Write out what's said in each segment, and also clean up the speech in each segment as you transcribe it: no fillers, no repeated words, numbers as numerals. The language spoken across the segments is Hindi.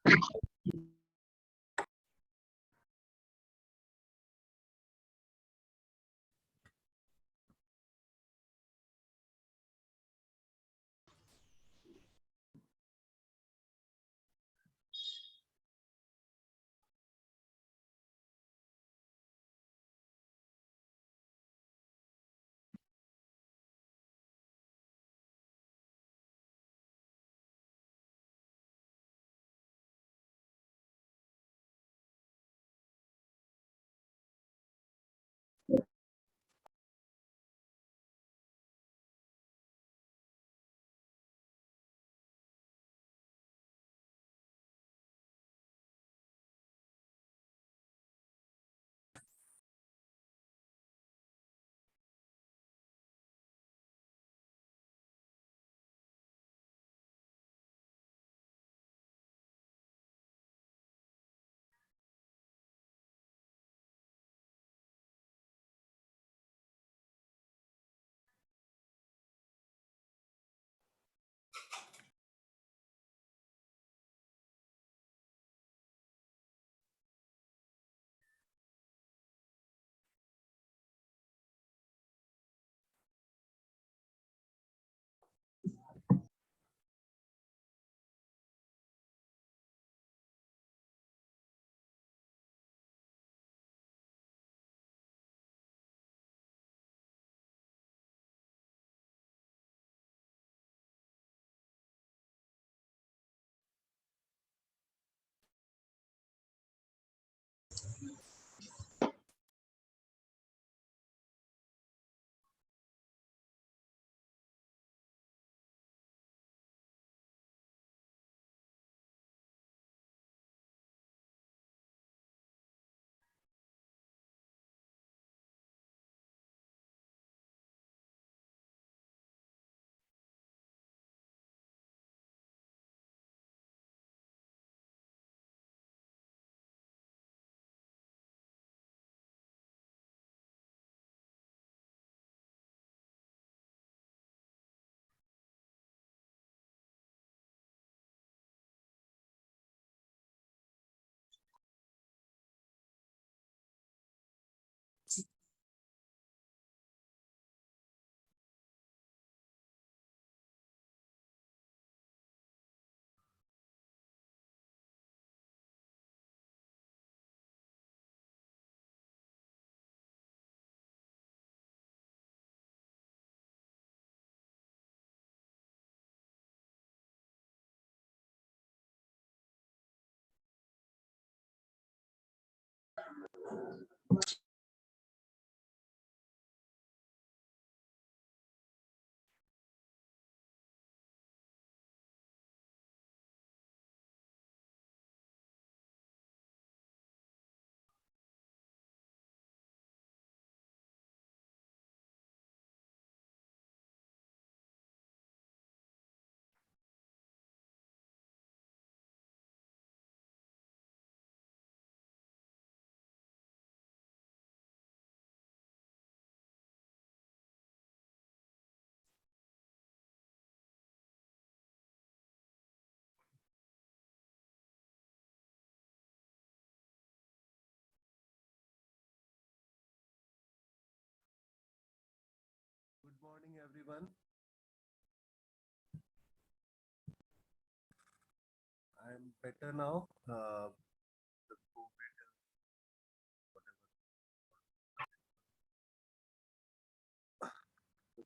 Good morning, everyone. I'm better now. The COVID, whatever,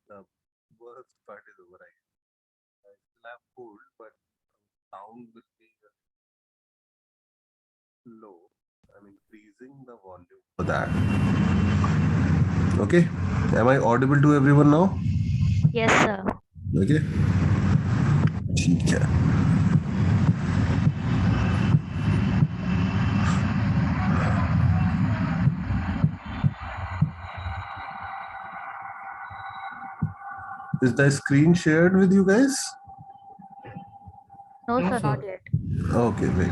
the worst part is over. I still have cold, but sound will be low. I'm increasing the volume for that. Okay. Am I audible to everyone now? Yes, sir. Okay. ठीक है. Is the screen shared with you guys? No, No, sir, not sir. yet. Okay, wait.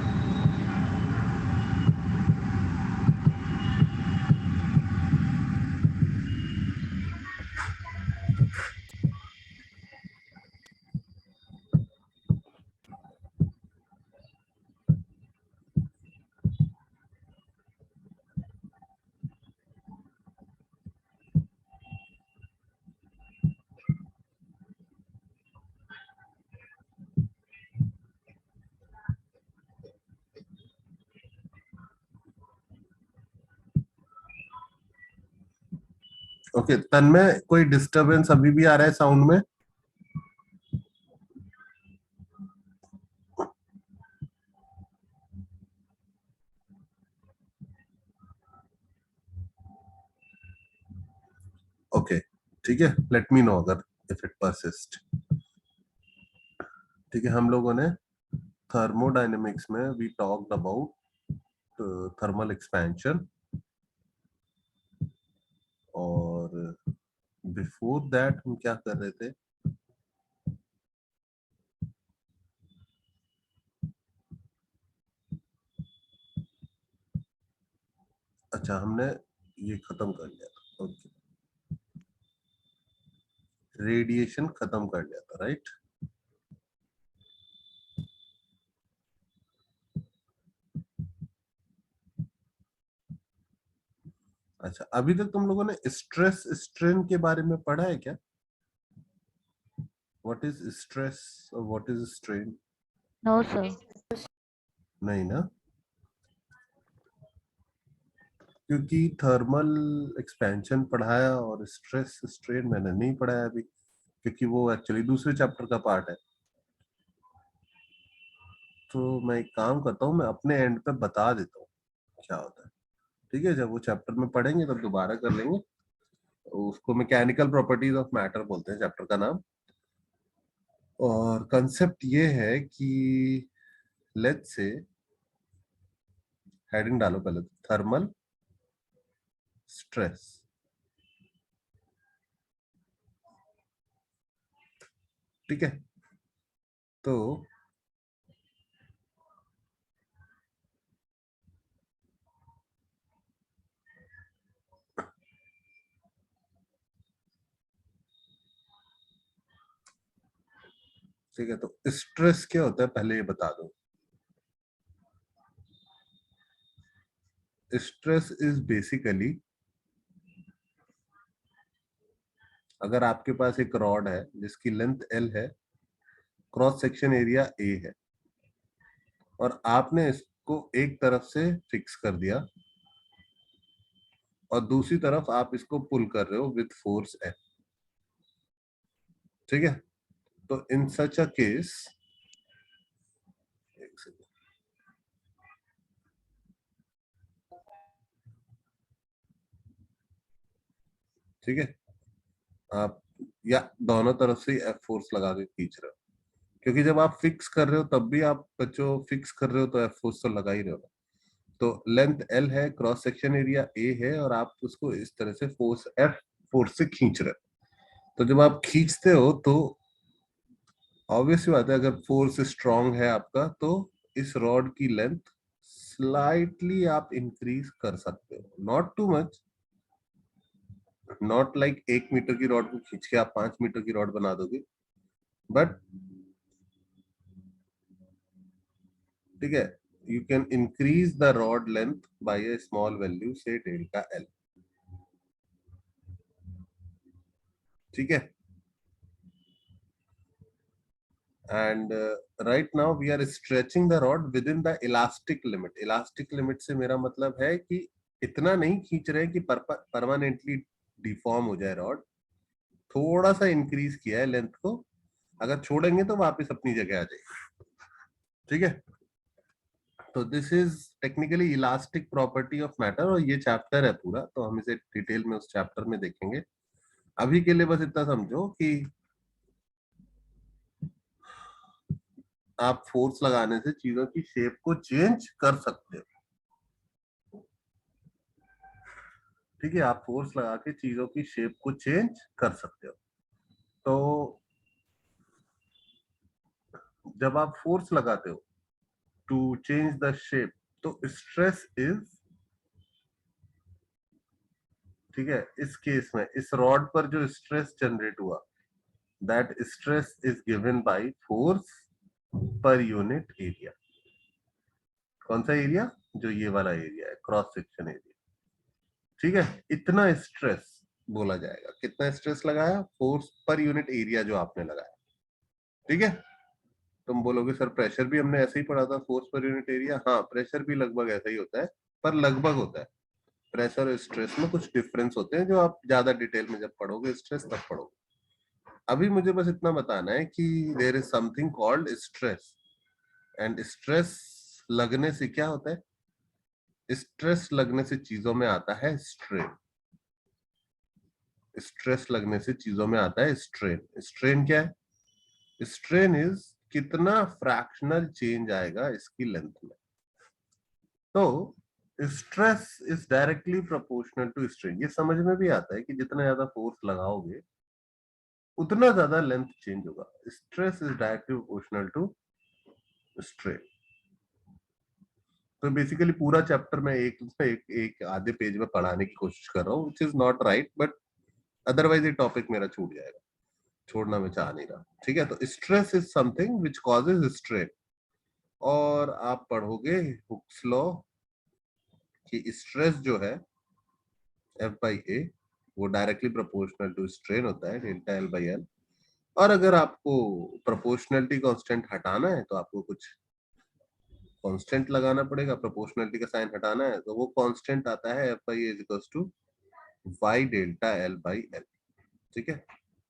Okay, Tanmay कोई डिस्टरबेंस अभी भी आ रहा है साउंड में? ओके, ठीक है, लेट मी नो अगर इफ इट परसिस्ट। ठीक है, हम लोगों ने थर्मोडायनेमिक्स में we talked about thermal expansion, और बिफोर दैट हम क्या कर रहे थे? अच्छा, हमने ये खत्म कर लिया था। ओके, रेडिएशन खत्म कर लिया था, राइट? अच्छा, अभी तक तुम लोगों ने स्ट्रेस स्ट्रेन के बारे में पढ़ा है क्या? व्हाट इज स्ट्रेस और what is strain? No sir. नहीं ना, क्योंकि थर्मल एक्सपेंशन पढ़ाया और स्ट्रेस स्ट्रेन मैंने नहीं पढ़ाया अभी, क्योंकि वो एक्चुअली दूसरे चैप्टर का पार्ट है। तो मैं एक काम करता हूँ, मैं अपने एंड पे बता देता हूँ क्या होता है। ठीक है, जब वो चैप्टर में पढ़ेंगे तब दोबारा कर लेंगे। उसको मैकेनिकल प्रॉपर्टीज ऑफ मैटर बोलते हैं चैप्टर का नाम। और कंसेप्ट ये है कि लेट्स से, हेडिंग डालो पहले, थर्मल स्ट्रेस। ठीक है, तो ठीक है, तो स्ट्रेस क्या होता है पहले ये बता दो। स्ट्रेस इज बेसिकली, अगर आपके पास एक रॉड है जिसकी लेंथ L है, क्रॉस सेक्शन एरिया A है, और आपने इसको एक तरफ से फिक्स कर दिया और दूसरी तरफ आप इसको पुल कर रहे हो विथ फोर्स F। ठीक है, तो इन सच अ केस, एक सेकंड, ठीक है, आप या दोनों तरफ से F फोर्स लगा के खींच रहे हो, क्योंकि जब आप फिक्स कर रहे हो तब भी आप बच्चों फिक्स कर रहे हो तो F फोर्स तो लगा ही रहे हो। तो लेंथ L है, क्रॉस सेक्शन एरिया A है, और आप उसको इस तरह से फोर्स F फोर्स से खींच रहे हो। तो जब आप खींचते हो तो ऑब्वियस सी बात है, अगर फोर्स स्ट्रांग है आपका तो इस रॉड की लेंथ स्लाइटली आप इंक्रीज कर सकते हो, not too much, not like 1 metre की रॉड को खींच के आप 5 मीटर की रॉड बना दोगे, बट ठीक है, you can increase the rod length bye A small value से डेल्टा L। ठीक है, and right now we are stretching the rod within the elastic limit। elastic limit से मेरा मतलब है कि इतना नहीं खींच रहे कि परमानेंटली डिफॉर्म हो जाए रॉड, थोड़ा सा इंक्रीज किया है लेंथ को, अगर छोड़ेंगे तो वापस अपनी जगह आ जाएगी। ठीक है, तो this is technically elastic property of matter, और ये चैप्टर है पूरा, तो हम इसे डिटेल में उस चैप्टर में देखेंगे। अभी के लिए बस इतना समझो कि आप फोर्स लगाने से चीजों की शेप को चेंज कर सकते हो। ठीक है, आप फोर्स लगा के चीजों की शेप को चेंज कर सकते हो। तो जब आप फोर्स लगाते हो टू चेंज द शेप, तो स्ट्रेस इज, ठीक है, इस केस में इस रॉड पर जो स्ट्रेस जनरेट हुआ, that stress is given by force per unit area. कौन सा एरिया? जो ये वाला एरिया है, क्रॉस सेक्शन एरिया। ठीक है, इतना स्ट्रेस बोला जाएगा। कितना स्ट्रेस लगाया? फोर्स पर यूनिट एरिया जो आपने लगाया। ठीक है, तुम बोलोगे सर प्रेशर भी हमने ऐसे ही पढ़ा था, फोर्स पर यूनिट एरिया। हाँ, प्रेशर भी लगभग ऐसा ही होता है, पर लगभग होता है। प्रेशर और स्ट्रेस में कुछ डिफरेंस होते हैं जो आप ज्यादा डिटेल में जब पढ़ोगे स्ट्रेस तब पढ़ोगे। अभी मुझे बस इतना बताना है कि there is something called stress, and stress लगने से क्या होता है? स्ट्रेस लगने से चीजों में आता है स्ट्रेन। स्ट्रेस लगने से चीजों में आता है स्ट्रेन। स्ट्रेन क्या है? स्ट्रेन इज कितना फ्रैक्शनल चेंज आएगा इसकी लेंथ में। तो stress is directly proportional to strain. ये समझ में भी आता है कि जितना ज्यादा फोर्स लगाओगे उतना ज्यादा लेंथ चेंज होगा। Stress is directly proportional to strain. तो बेसिकली पूरा चैप्टर मैं एक आधे पेज में पढ़ाने की कोशिश कर रहा हूँ, which is not right, but otherwise ये टॉपिक मेरा छूट जाएगा, छोड़ना मैं चाह नहीं रहा। ठीक है, तो stress is something which causes strain. और आप पढ़ोगे हुक्स लॉ कि स्ट्रेस जो है F/A वो डायरेक्टली प्रोपोर्शनल टू स्ट्रेन होता है, डेल्टा L/L। और अगर आपको प्रोपोर्शनलिटी कांस्टेंट हटाना है तो आपको कुछ कांस्टेंट लगाना पड़ेगा। प्रोपोर्शनलिटी का साइन हटाना है तो वो कांस्टेंट आता है F/A is equals to y delta L/L। ठीक है,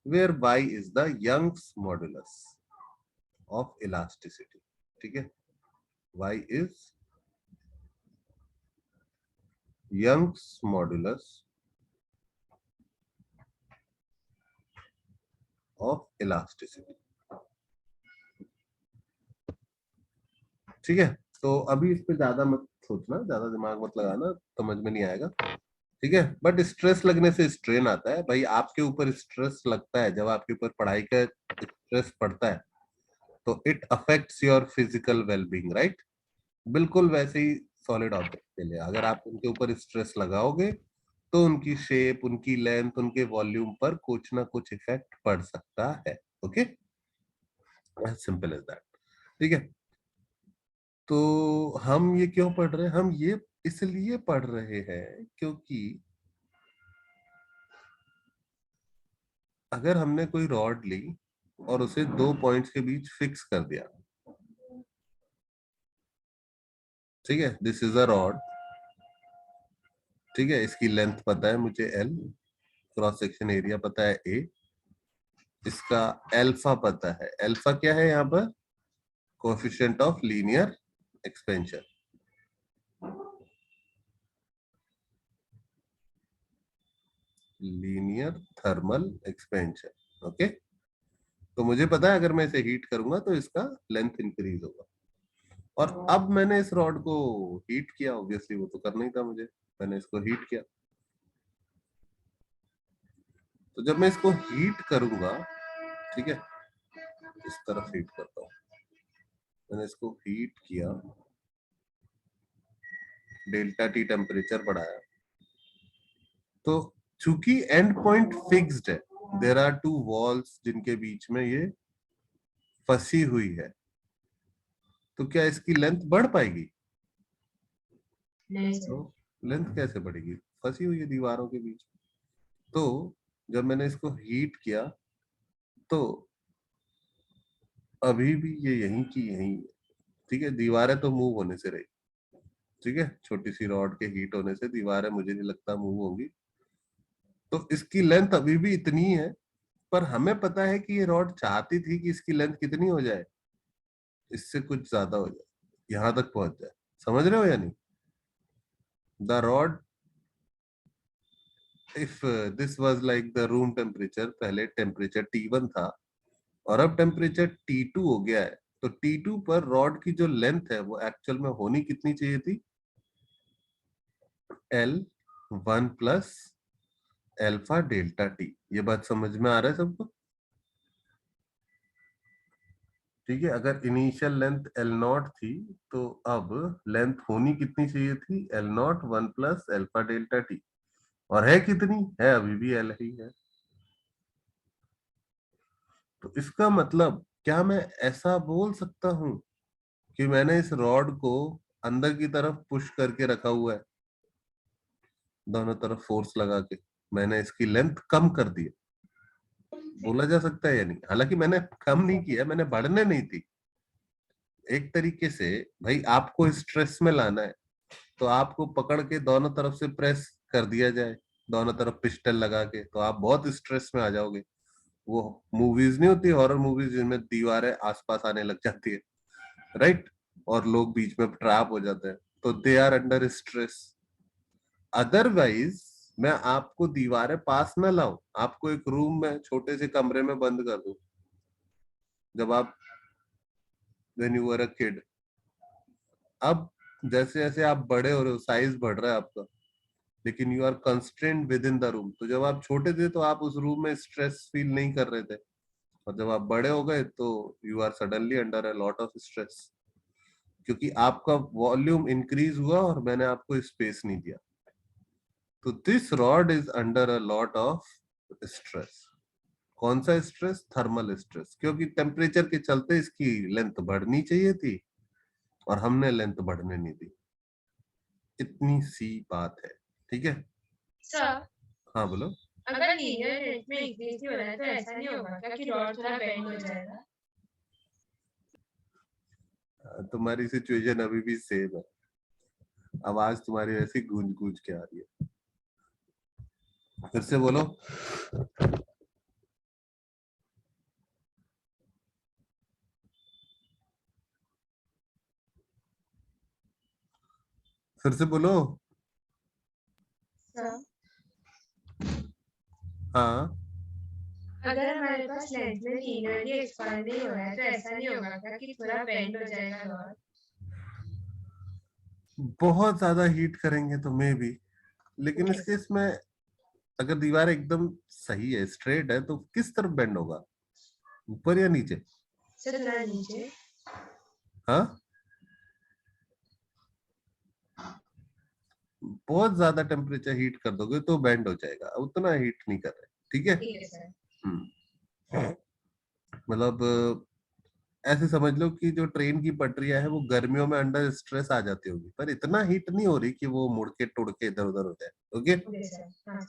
where y is the Young's modulus of elasticity. ठीक है, y is Young's modulus of elasticity. ठीक है, तो अभी इस पे ज्यादा मत सोचना, ज्यादा दिमाग मत लगाना, समझ में नहीं आएगा। ठीक है, बट स्ट्रेस लगने से स्ट्रेन आता है। भाई आपके ऊपर स्ट्रेस लगता है, जब आपके ऊपर पढ़ाई का स्ट्रेस पड़ता है तो it affects your physical wellbeing, right? बिल्कुल वैसे ही सॉलिड ऑब्जेक्ट के लिए अगर आप उनके ऊपर स्ट्रेस लगाओगे तो उनकी शेप, उनकी लेंथ, उनके वॉल्यूम पर कुछ ना कुछ इफेक्ट पड़ सकता है। Okay, simple as that. ठीक है, तो हम ये क्यों पढ़ रहे हैं? हम ये इसलिए पढ़ रहे हैं क्योंकि अगर हमने कोई रॉड ली और उसे दो पॉइंट्स के बीच फिक्स कर दिया, ठीक है, दिस इज अ रॉड। ठीक है, इसकी लेंथ पता है मुझे L, क्रॉस सेक्शन एरिया पता है A, इसका अल्फा पता है। अल्फा क्या है यहाँ पर? Coefficient of linear expansion. Linear thermal expansion. Okay, तो मुझे पता है अगर मैं इसे हीट करूंगा तो इसका लेंथ इंक्रीज होगा। और अब मैंने इस रॉड को हीट किया, ऑब्वियसली वो तो करना ही था मुझे, मैंने इसको हीट किया। तो जब मैं इसको हीट करूंगा, ठीक है, इस तरफ हीट करता हूं, मैंने इसको हीट किया, डेल्टा टी टेम्परेचर बढ़ाया, तो चूंकि एंड पॉइंट फिक्स्ड है, देयर आर टू वॉल्स जिनके बीच में ये फंसी हुई है, तो क्या इसकी लेंथ बढ़ पाएगी? तो लेंथ कैसे बढ़ेगी? फंसी हुई है दीवारों के बीच। तो जब मैंने इसको हीट किया तो अभी भी ये यहीं की यहीं है। ठीक है, दीवारें तो मूव होने से रही। ठीक है, छोटी सी रॉड के हीट होने से दीवारें मुझे नहीं लगता मूव होंगी। तो इसकी लेंथ अभी भी इतनी है, पर हमें पता है कि ये रॉड चाहती थी कि इसकी लेंथ कितनी हो जाए, इससे कुछ ज्यादा हो जाए, यहां तक पहुंच जाए। समझ रहे हो या नहीं? The rod, if this was like the room temperature, पहले टेम्परेचर T1 था और अब टेम्परेचर T2 हो गया है, तो T2 पर रॉड की जो लेंथ है वो एक्चुअल में होनी कितनी चाहिए थी? L1 plus alpha delta T. ये बात समझ में आ रहा है सबको? ठीक है, अगर इनिशियल लेंथ L0 थी तो अब लेंथ होनी कितनी चाहिए थी? L0 1 plus alpha delta T. और है कितनी? है अभी भी L ही है। तो इसका मतलब क्या मैं ऐसा बोल सकता हूं कि मैंने इस रॉड को अंदर की तरफ पुश करके रखा हुआ है, दोनों तरफ फोर्स लगा के मैंने इसकी लेंथ कम कर दी? बोला जा सकता है या नहीं? हालांकि मैंने कम नहीं किया, मैंने बढ़ने नहीं थी। एक तरीके से भाई आपको स्ट्रेस में लाना है, तो आपको पकड़ के दोनों तरफ से प्रेस कर दिया जाए, दोनों तरफ पिस्टल लगा के, तो आप बहुत स्ट्रेस में आ जाओगे। वो मूवीज नहीं होती, हॉरर मूवीज, जिनमें दीवारें आसपास आने लग जाती है, राइट, और लोग बीच में ट्रैप हो जाते हैं, तो they are under stress. Otherwise मैं आपको दीवारें पास न लाऊं, आपको एक रूम में छोटे से कमरे में बंद कर दूं जब आप when you were a kid. अब जैसे जैसे आप बड़े हो रहे हो, साइज बढ़ रहा है आपका, लेकिन you are constrained within the room. तो जब आप छोटे थे तो आप उस रूम में स्ट्रेस फील नहीं कर रहे थे, और जब आप बड़े हो गए तो you are suddenly under a lot of stress, क्योंकि आपका वॉल्यूम इंक्रीज हुआ और मैंने आपको स्पेस नहीं दिया। तो this rod is under a lot of stress. कौन सा स्ट्रेस? थर्मल स्ट्रेस, क्योंकि टेम्परेचर के चलते इसकी लेंथ बढ़नी चाहिए थी और हमने लेंथ बढ़ने नहीं दी। इतनी सी बात है, ठीक है। सर, हाँ बोलो। अगर लीनियर रेट में इंक्रीज नहीं हो रहा है तो ऐसा नहीं होगा क्या कि रॉड थोड़ा बेंड हो जाएगा? तुम्हारी सिचुएशन अभी भी सेम है, आवाज तुम्हारी ऐसी गूंज गूंज के आ रही है। फिर से बोलो। फिर से बोलो। सर, हाँ, अगर हमारे पास लेंथ में लीनियरली एक्सपांड नहीं हो रहा है तो ऐसा नहीं होगा क्या कि थोड़ा बेंड हो जाएगा रॉड? बहुत ज्यादा हीट करेंगे तो मे भी, लेकिन इस केस में अगर दीवार एकदम सही है, स्ट्रेट है, तो किस तरफ बेंड होगा, ऊपर या नीचे? सर, थोड़ा नीचे। हाँ, बहुत ज्यादा टेम्परेचर हीट कर दोगे तो बेंड हो जाएगा, उतना हीट नहीं कर रहे, ठीक है। ठीक है सर। मतलब ऐसे समझ लो कि जो ट्रेन की पटरियां है वो गर्मियों में अंडर स्ट्रेस आ जाती होगी, पर इतना हीट नहीं हो रही कि वो मुड़ के टुड़ के इधर उधर हो जाए। Okay, okay sir. हाँ।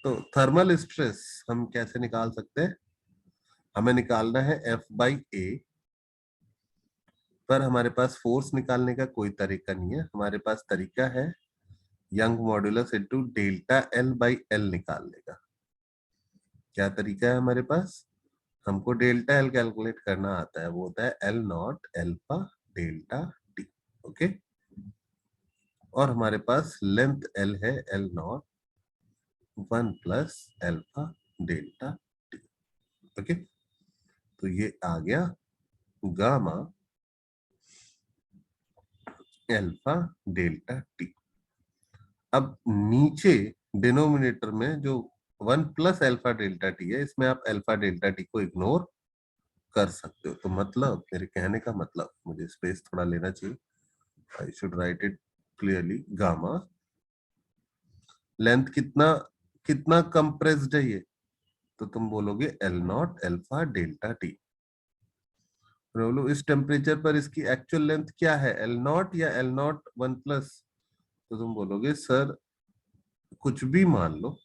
तो थर्मल स्ट्रेस हम कैसे निकाल सकते हैं? हमें निकालना है F/A, पर हमारे पास फोर्स निकालने का कोई तरीका नहीं है। हमारे पास तरीका है young modulus into delta L/L निकालने का। क्या तरीका है हमारे पास? हमको डेल्टा L कैलकुलेट करना आता है, वो होता है L not alpha delta T। Okay, और हमारे पास लेंथ L है, L not 1 plus alpha delta T। Okay, तो ये आ गया गामा अल्फा डेल्टा T। अब नीचे डिनोमिनेटर में जो 1 प्लस अल्फा डेल्टा T है, इसमें आप अल्फा डेल्टा T को इग्नोर कर सकते हो। तो मतलब, मेरे कहने का मतलब, मुझे स्पेस थोड़ा लेना चाहिए, I should write it clearly. Gamma length कितना कितना कंप्रेस्ड है ये, तो तुम बोलोगे L not alpha delta T। बोलो इस टेम्परेचर पर इसकी एक्चुअल लेंथ क्या है, L नॉट या L नॉट 1 प्लस? तो तुम बोलोगे सर कुछ भी मान लो,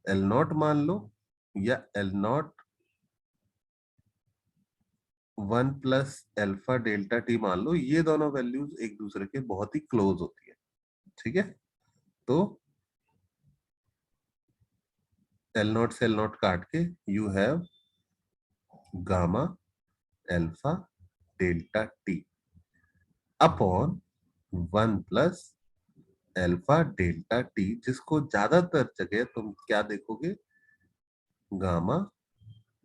L नॉट मान लो या L not 1 plus alpha delta T मान लो, ये दोनों वैल्यूज एक दूसरे के बहुत ही क्लोज होती है, ठीक है। तो L नॉट से L नॉट काट के you have gamma alpha delta T upon 1 plus alpha delta T, जिसको ज्यादातर जगह तुम क्या देखोगे, गामा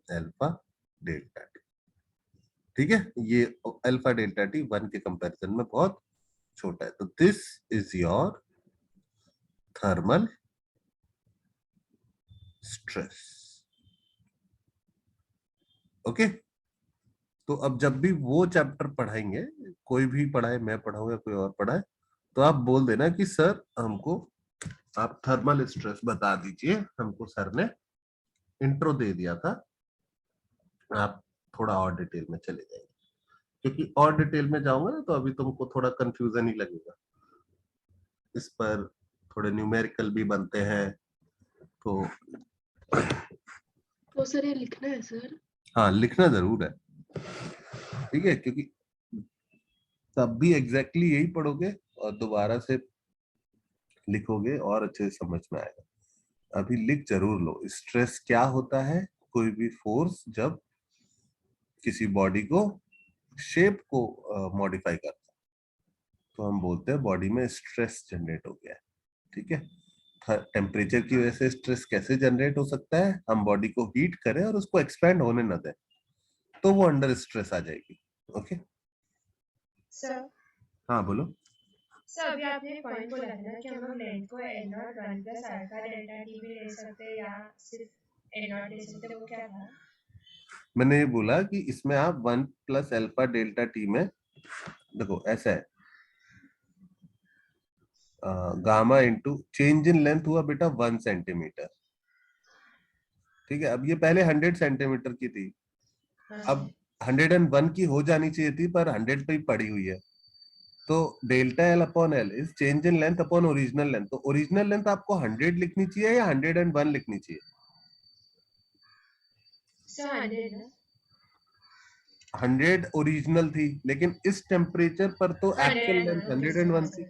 अल्फा डेल्टा T, ठीक है। ये अल्फा डेल्टा T 1 के कंपैरिजन में बहुत छोटा है। तो this is your thermal stress. Okay, तो अब जब भी वो चैप्टर पढ़ाएंगे, कोई भी पढ़ाए, मैं पढ़ाऊं या कोई और पढ़ाए, तो आप बोल देना कि सर हमको आप थर्मल स्ट्रेस बता दीजिए, हमको सर ने इंट्रो दे दिया था, आप थोड़ा और डिटेल में चले जाएंगे। क्योंकि और डिटेल में जाऊंगा ना तो अभी तुमको थोड़ा कंफ्यूजन ही लगेगा। इस पर थोड़े न्यूमेरिकल भी बनते हैं, तो सर ये लिखना है सर? हाँ, लिखना जरूर है, ठीक है, क्योंकि तब भी एग्जैक्टली यही पढ़ोगे और दोबारा से लिखोगे और अच्छे से समझ में आएगा। अभी लिख जरूर लो, स्ट्रेस क्या होता है? कोई भी फोर्स जब किसी बॉडी को शेप को मॉडिफाई करता है तो हम बोलते हैं बॉडी में स्ट्रेस जनरेट हो गया है। ठीक है, टेम्परेचर की वजह से स्ट्रेस कैसे जनरेट हो सकता है? हम बॉडी को हीट करें और उसको एक्सपैंड होने न दें तो वो अंडर स्ट्रेस आ जाएगी। ओके सर हाँ बोलो। सर अभी आपने पॉइंट बोला था ना कि हम लोग लेंथ को L not 1 plus alpha delta T भी ले सकते हैं या सिर्फ L नॉट ले सकते हैं, वो क्या था? मैंने ये बोला कि इसमें आप 1 प्लस अल्फा डेल्टा टी में देखो ऐसा है, gamma into change in length हुआ बेटा 1 सेंटीमीटर। ठीक है, अब ये पहले 100 सेंटीमीटर की थी, हाँ अब 101 की हो जानी चाहिए थी पर 100 पे ही पड़ी हुई है। तो delta L upon L is change in length upon original length. तो ओरिजिनल लेंथ आपको 100 लिखनी चाहिए या 101 लिखनी चाहिए? सर 100 ना? 100 ओरिजिनल थी लेकिन इस टेम्परेचर पर तो एक्चुअल लेंथ 101, ओके सर, 101 थी।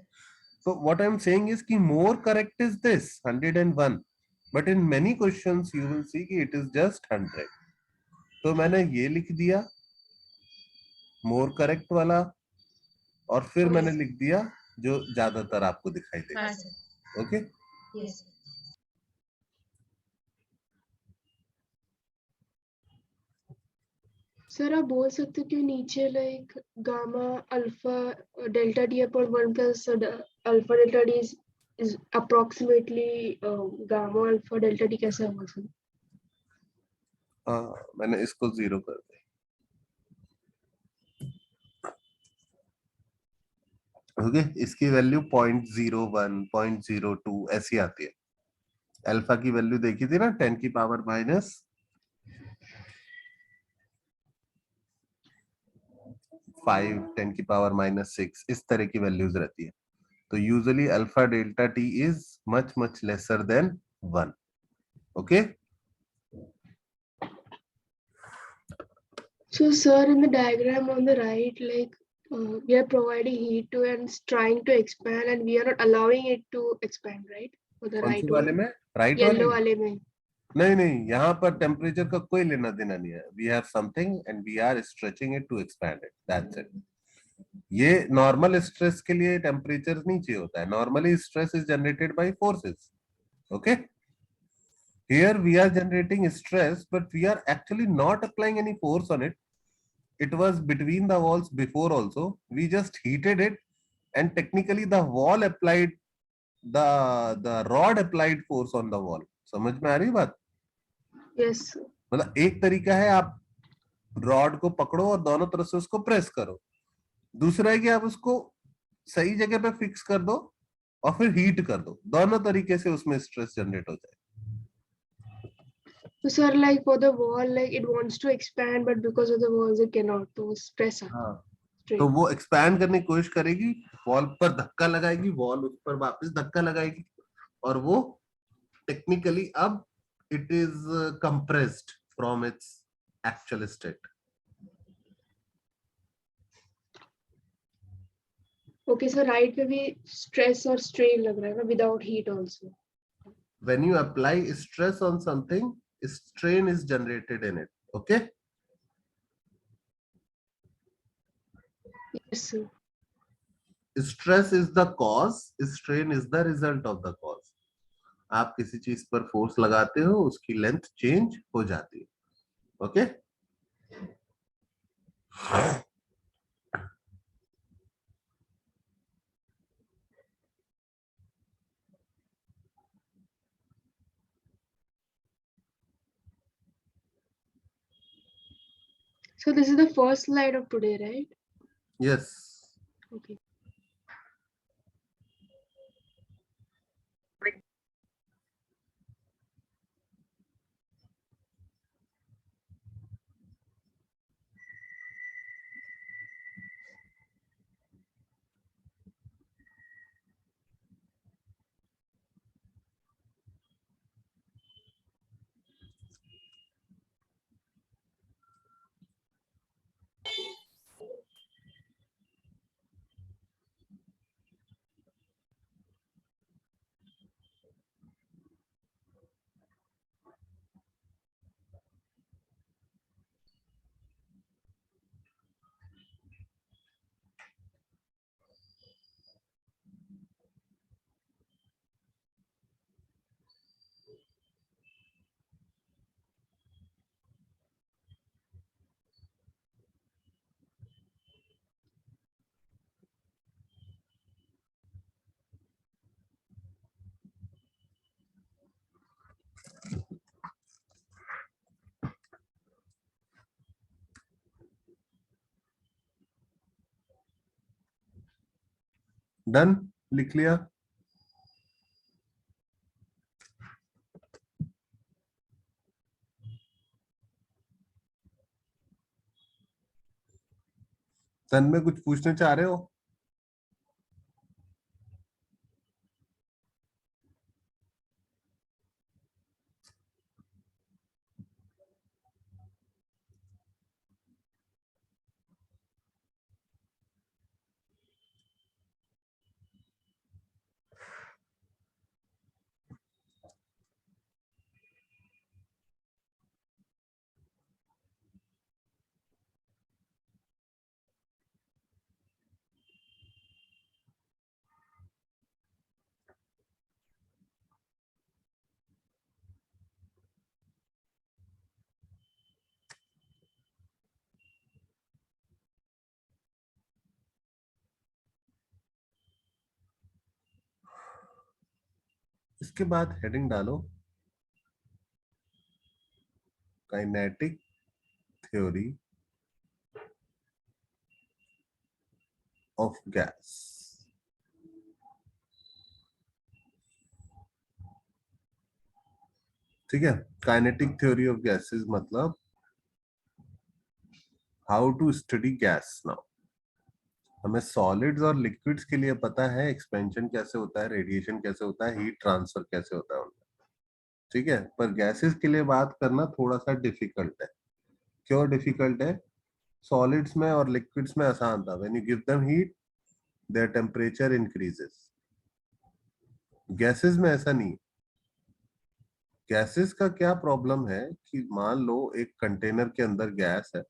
So what I'm saying is कि more correct is this 101, but in many questions you will see कि it is just 100. तो मैंने ये लिख दिया more correct वाला और फिर मैंने लिख दिया जो ज्यादातर आपको दिखाई देगा। हाँ सर, ओके यस। सर आप बोल सकते हो कि नीचे like gamma alpha delta D upon 1 plus alpha delta D is approximately gamma alpha delta D कैसे होगा सर? मैंने इसको 0 कर दिया। ओके इसकी वैल्यू 0.01 0.02 ऐसी आती है। अल्फा की वैल्यू देखी थी ना 10 की पावर माइनस 5 10 की पावर माइनस 6 इस तरह की वैल्यूज रहती है। तो usually alpha delta T is much lesser than 1। Okay So sir, in the diagram on the right, like we are providing heat to and it's trying to expand and we are not allowing it to expand, right? For the कौन सी right वाले one, में? राइट वाले yellow में? वाले में। नहीं नहीं, यहाँ पर टेम्परेचर का कोई लेना देना नहीं है। We have something and we are stretching it to expand it, that's it. ये नॉर्मल स्ट्रेस के लिए टेम्परेचर नहीं चाहिए होता है। Normally stress is generated by forces. Okay here we are generating stress but we are actually not applying any force on it. It was between the walls before also, we just heated it and technically the wall applied the rod applied force on the wall. समझ में आ रही बात? Yes sir. मतलब एक तरीका है आप रॉड को पकड़ो और दोनों तरफ से उसको प्रेस करो, दूसरा है कि आप उसको सही जगह पे फिक्स कर दो और फिर हीट कर दो। दोनों तरीके से उसमें स्ट्रेस जनरेट हो जाए। So sir, like for the wall, like it wants to expand, but because of the walls, it cannot. तो stress आता है हाँ straight. तो वो एक्सपैंड करने की कोशिश करेगी, वॉल पर धक्का लगाएगी, वॉल उस पर वापस धक्का लगाएगी और वो टेक्निकली अब it is compressed from its actual state. Okay, so right पे भी stress और strain लग रहा है ना without heat also. When you apply stress on something, strain is generated in it. Okay? Yes sir. Stress is the cause, strain is the result of the cause. आप किसी चीज पर फोर्स लगाते हो, उसकी लेंथ चेंज हो जाती है। Okay So this is the first slide of today, right? Yes Okay. Done, लिख लिया। सन में कुछ पूछना चाह रहे हो? इसके बाद हेडिंग डालो काइनेटिक थ्योरी ऑफ गैस। ठीक है, काइनेटिक थ्योरी ऑफ गैसेस मतलब how to study gas. Now हमें सॉलिड्स और लिक्विड्स के लिए पता है एक्सपेंशन कैसे होता है, रेडिएशन कैसे होता है, हीट ट्रांसफर कैसे होता है उनका। ठीक है, पर गैसेस के लिए बात करना थोड़ा सा डिफिकल्ट है। क्यों डिफिकल्ट है? सॉलिड्स में और लिक्विड्स में आसान था, when you give them heat their temperature increases. Gases में ऐसा नहीं। गैसेस का क्या प्रॉब्लम है कि मान लो एक कंटेनर के अंदर गैस है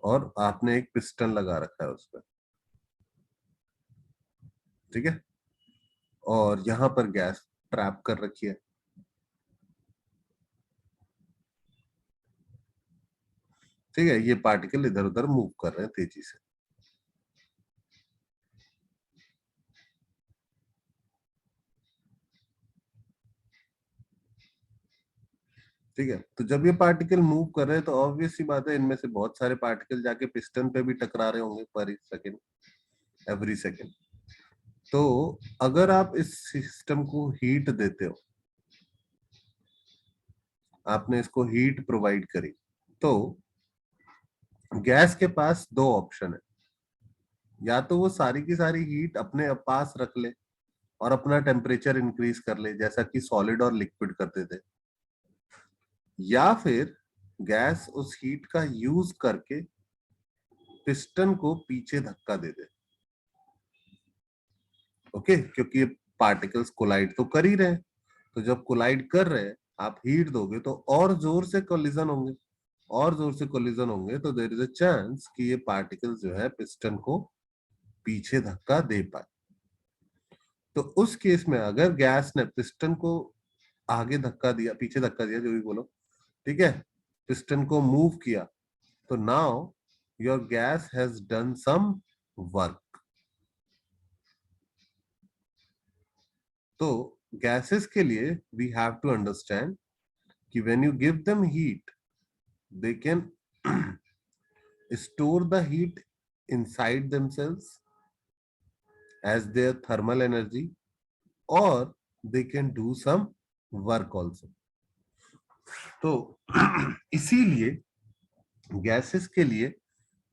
और आपने एक पिस्टन लगा रखा है उस पर, ठीक है, और यहां पर गैस ट्रैप कर रखी है। ठीक है, ये पार्टिकल इधर उधर मूव कर रहे हैं तेजी से। ठीक है, तो जब ये पार्टिकल मूव कर रहे हैं तो ऑब्वियस सी बात है इनमें से बहुत सारे पार्टिकल जाके पिस्टन पे भी टकरा रहे होंगे पर सेकेंड, एवरी सेकेंड। तो अगर आप इस सिस्टम को हीट देते हो, आपने इसको हीट प्रोवाइड करी, तो गैस के पास दो ऑप्शन है। या तो वो सारी की सारी हीट अपने पास रख ले और अपना टेम्परेचर इंक्रीज कर ले जैसा कि सॉलिड और लिक्विड करते थे, या फिर गैस उस हीट का यूज करके पिस्टन को पीछे धक्का दे दे। ओके, क्योंकि ये पार्टिकल्स कोलाइड तो कर ही रहे हैं, तो जब कोलाइड कर रहे हैं आप हीट दोगे तो और जोर से कोलिजन होंगे, और जोर से कोलिजन होंगे तो देयर इज अ चांस कि ये पार्टिकल्स जो है पिस्टन को पीछे धक्का दे पाए। तो उस केस में अगर गैस ने पिस्टन को आगे धक्का दिया, पीछे धक्का दिया, जो भी बोलो, ठीक है, पिस्टन को मूव किया, तो now your gas has done some work. तो गैसेस के लिए वी हैव टू अंडरस्टैंड कि when you give them heat they can store the heat inside themselves as their thermal energy or they can do some work also। तो इसीलिए गैसेस के लिए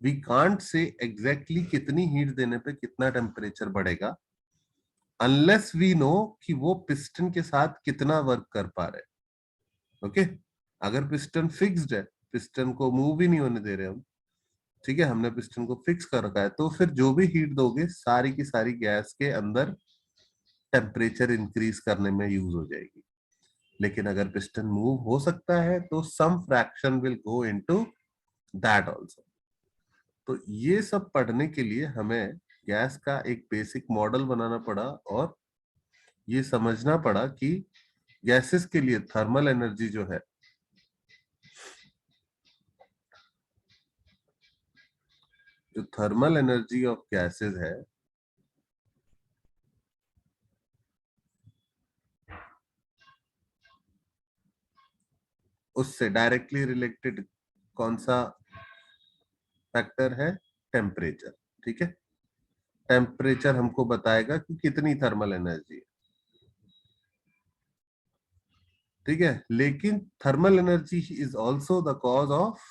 वी कांट से एग्जैक्टली कितनी हीट देने पे कितना टेम्परेचर बढ़ेगा अनलेस वी नो कि वो पिस्टन के साथ कितना वर्क कर पा रहे। ओके, अगर पिस्टन फिक्स्ड है, पिस्टन को मूव ही नहीं होने दे रहे हम, ठीक है, हमने पिस्टन को फिक्स कर रखा है, तो फिर जो भी हीट दोगे सारी की सारी गैस के अंदर टेम्परेचर इंक्रीज करने में यूज हो जाएगी। लेकिन अगर पिस्टन मूव हो सकता है तो some fraction will go into that also. तो ये सब पढ़ने के लिए हमें गैस का एक बेसिक मॉडल बनाना पड़ा और ये समझना पड़ा कि गैसेस के लिए थर्मल एनर्जी जो है, जो थर्मल एनर्जी ऑफ गैसेस है, उससे डायरेक्टली रिलेटेड कौन सा फैक्टर है? टेम्परेचर। ठीक है, टेम्परेचर हमको बताएगा कि कितनी थर्मल एनर्जी है, ठीक है। लेकिन thermal energy is also the cause of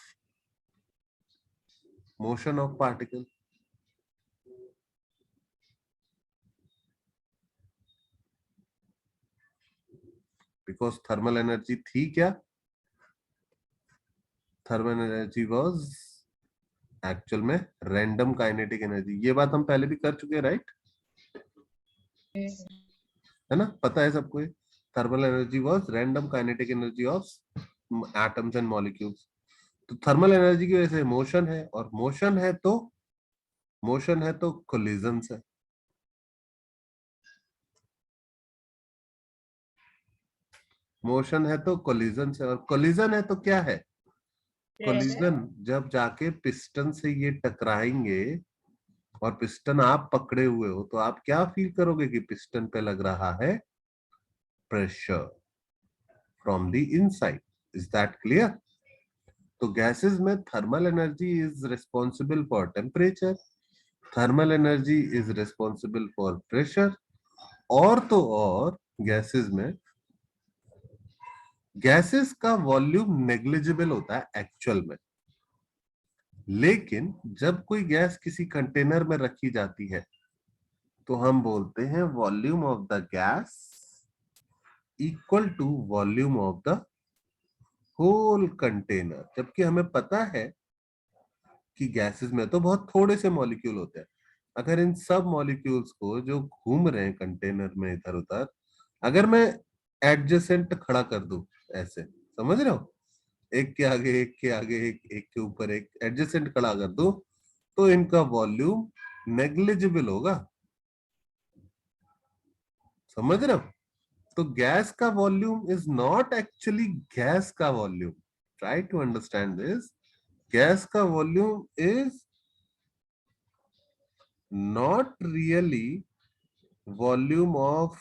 motion of particle. Because thermal energy थी क्या? थर्मल एनर्जी वाज एक्चुअल में रैंडम काइनेटिक एनर्जी। ये बात हम पहले भी कर चुके हैं, राइट? है ना, पता है सबको ये। Thermal energy was random kinetic energy of atoms and molecules. तो थर्मल एनर्जी की वजह से मोशन है, और मोशन है तो कोलिजन्स है। मोशन है तो कोलिजन है, और कोलिजन है तो क्या है? कोलिजन जब जाके पिस्टन से ये टकराएंगे और पिस्टन आप पकड़े हुए हो, तो आप क्या फील करोगे कि पिस्टन पे लग रहा है pressure from the inside. Is that clear? तो गैसेस में thermal energy is responsible for temperature, thermal energy is responsible for pressure, और तो और गैसेस का वॉल्यूम नेग्लिजिबल होता है एक्चुअल में। लेकिन जब कोई गैस किसी कंटेनर में रखी जाती है तो हम बोलते हैं volume of the gas equal to volume of the whole container. जबकि हमें पता है कि गैसेस में तो बहुत थोड़े से मॉलिक्यूल होते हैं। अगर इन सब मॉलिक्यूल्स को जो घूम रहे हैं कंटेनर में इधर उधर, अगर मैं एडजेसेंट खड़ा कर दूं, ऐसे समझ रहे हो, एक के आगे एक के आगे एक के ऊपर एक एडजेसेंट खड़ा कर दूं, तो इनका वॉल्यूम नेग्लिजिबल होगा। समझ रहे हो? तो गैस का volume is not actually gas का volume. Try to understand this. Gas का volume is not really volume of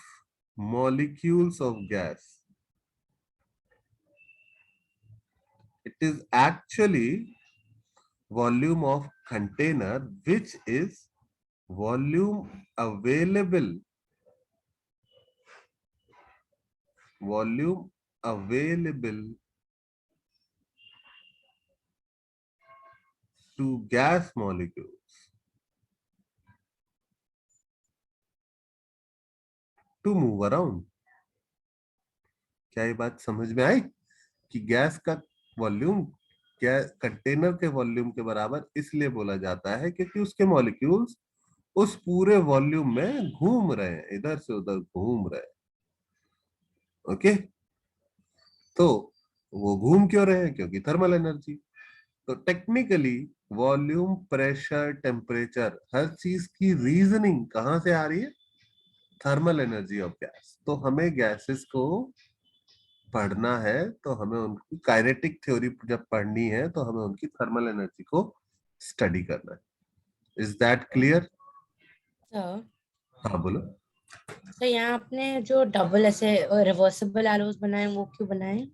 molecules of gas. It is actually volume of container, which is volume available to gas molecules to move around. क्या ये बात समझ में आई कि गैस का वॉल्यूम कंटेनर के वॉल्यूम के बराबर इसलिए बोला जाता है क्योंकि उसके मॉलिक्यूल्स उस पूरे वॉल्यूम में घूम रहे हैं, इधर से उधर घूम रहे हैं। ओके, तो वो घूम क्यों रहे हैं? क्योंकि थर्मल एनर्जी। तो टेक्निकली वॉल्यूम, प्रेशर, टेम्परेचर, हर चीज की रीजनिंग कहां से आ रही है? Thermal energy of gas. तो हमें गैसेस को पढ़ना है तो हमें उनकी काइनेटिक थ्योरी जब पढ़नी है तो हमें उनकी थर्मल एनर्जी को स्टडी करना है। Is that clear? हाँ बोलो। तो यहाँ आपने जो डबल ऐसे रिवर्सिबल एरोज बनाए वो क्यों बनाए?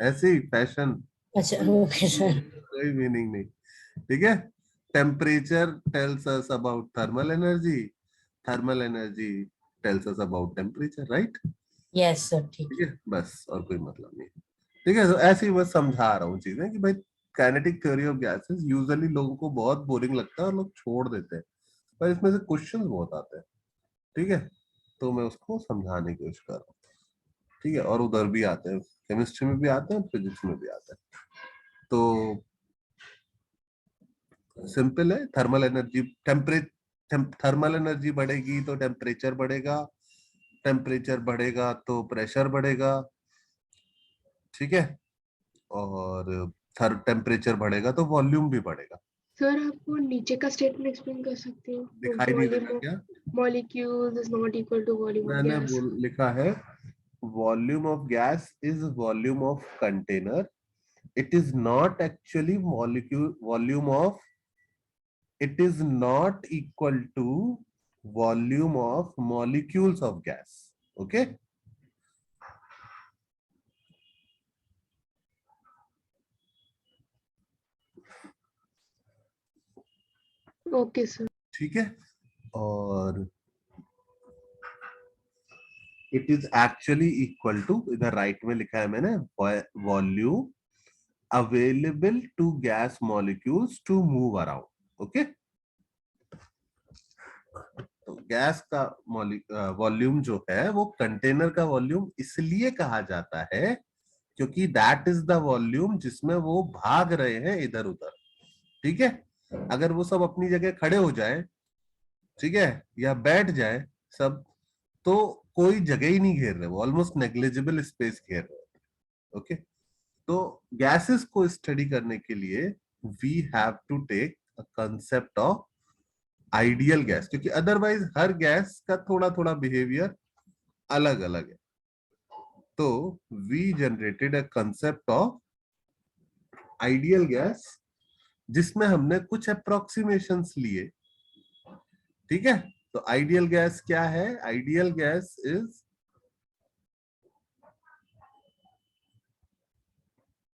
ऐसे ही फैशन, अच्छा ओके सर। कोई मीनिंग नहीं। ठीक है, temperature tells us about thermal energy, thermal energy tells us about temperature, right? Yes sir ठीक ठीक है, बस और कोई मतलब नहीं। ठीक है, तो ऐसे ही बस समझा रहा हूँ चीजें कि भाई kinetic theory of gases usually लोगों को बहुत बोरिंग लगता है और लोग छोड़ देते हैं, पर इसमें से क्वेश्चंस बहुत आते हैं। ठीक है, तो मैं उसको समझाने की कोशिश कर रहा हूँ। ठीक है, और उधर भी आते हैं, केमिस्ट्री में भी आते हैं, फिजिक्स में भी आते हैं। तो सिंपल है, थर्मल एनर्जी थर्मल एनर्जी बढ़ेगी तो टेम्परेचर बढ़ेगा, टेम्परेचर बढ़ेगा तो प्रेशर बढ़ेगा। ठीक है, और टेम्परेचर बढ़ेगा तो वॉल्यूम भी बढ़ेगा। सर आप वो नीचे का स्टेटमेंट एक्सप्लेन कर सकते हो? दिखाई नहीं दे रहा क्या? Molecules is not equal to volume of मैंने गैस। लिखा है volume of gas is volume of container, it is not actually volume of, it is not equal to volume of molecules of gas. Okay, okay sir. ठीक है, और it is actually equal to, इधर राइट में लिखा है मैंने, volume available to gas molecules to move around. Okay, तो गैस का वॉल्यूम जो है वो कंटेनर का वॉल्यूम इसलिए कहा जाता है क्योंकि दैट इज द वॉल्यूम जिसमें वो भाग रहे हैं इधर उधर। ठीक है, अगर वो सब अपनी जगह खड़े हो जाए, ठीक है, या बैठ जाए सब, तो कोई जगह ही नहीं घेर रहे, वो ऑलमोस्ट नेग्लिजिबल स्पेस घेर रहे। ओके, तो गैसेस को स्टडी करने के लिए we have to take a concept of ideal gas, क्योंकि अदरवाइज हर गैस का थोड़ा थोड़ा बिहेवियर अलग अलग है। तो we generated a concept of ideal gas जिसमें हमने कुछ अप्रोक्सीमेशंस लिए। ठीक है, तो आइडियल गैस क्या है? Ideal gas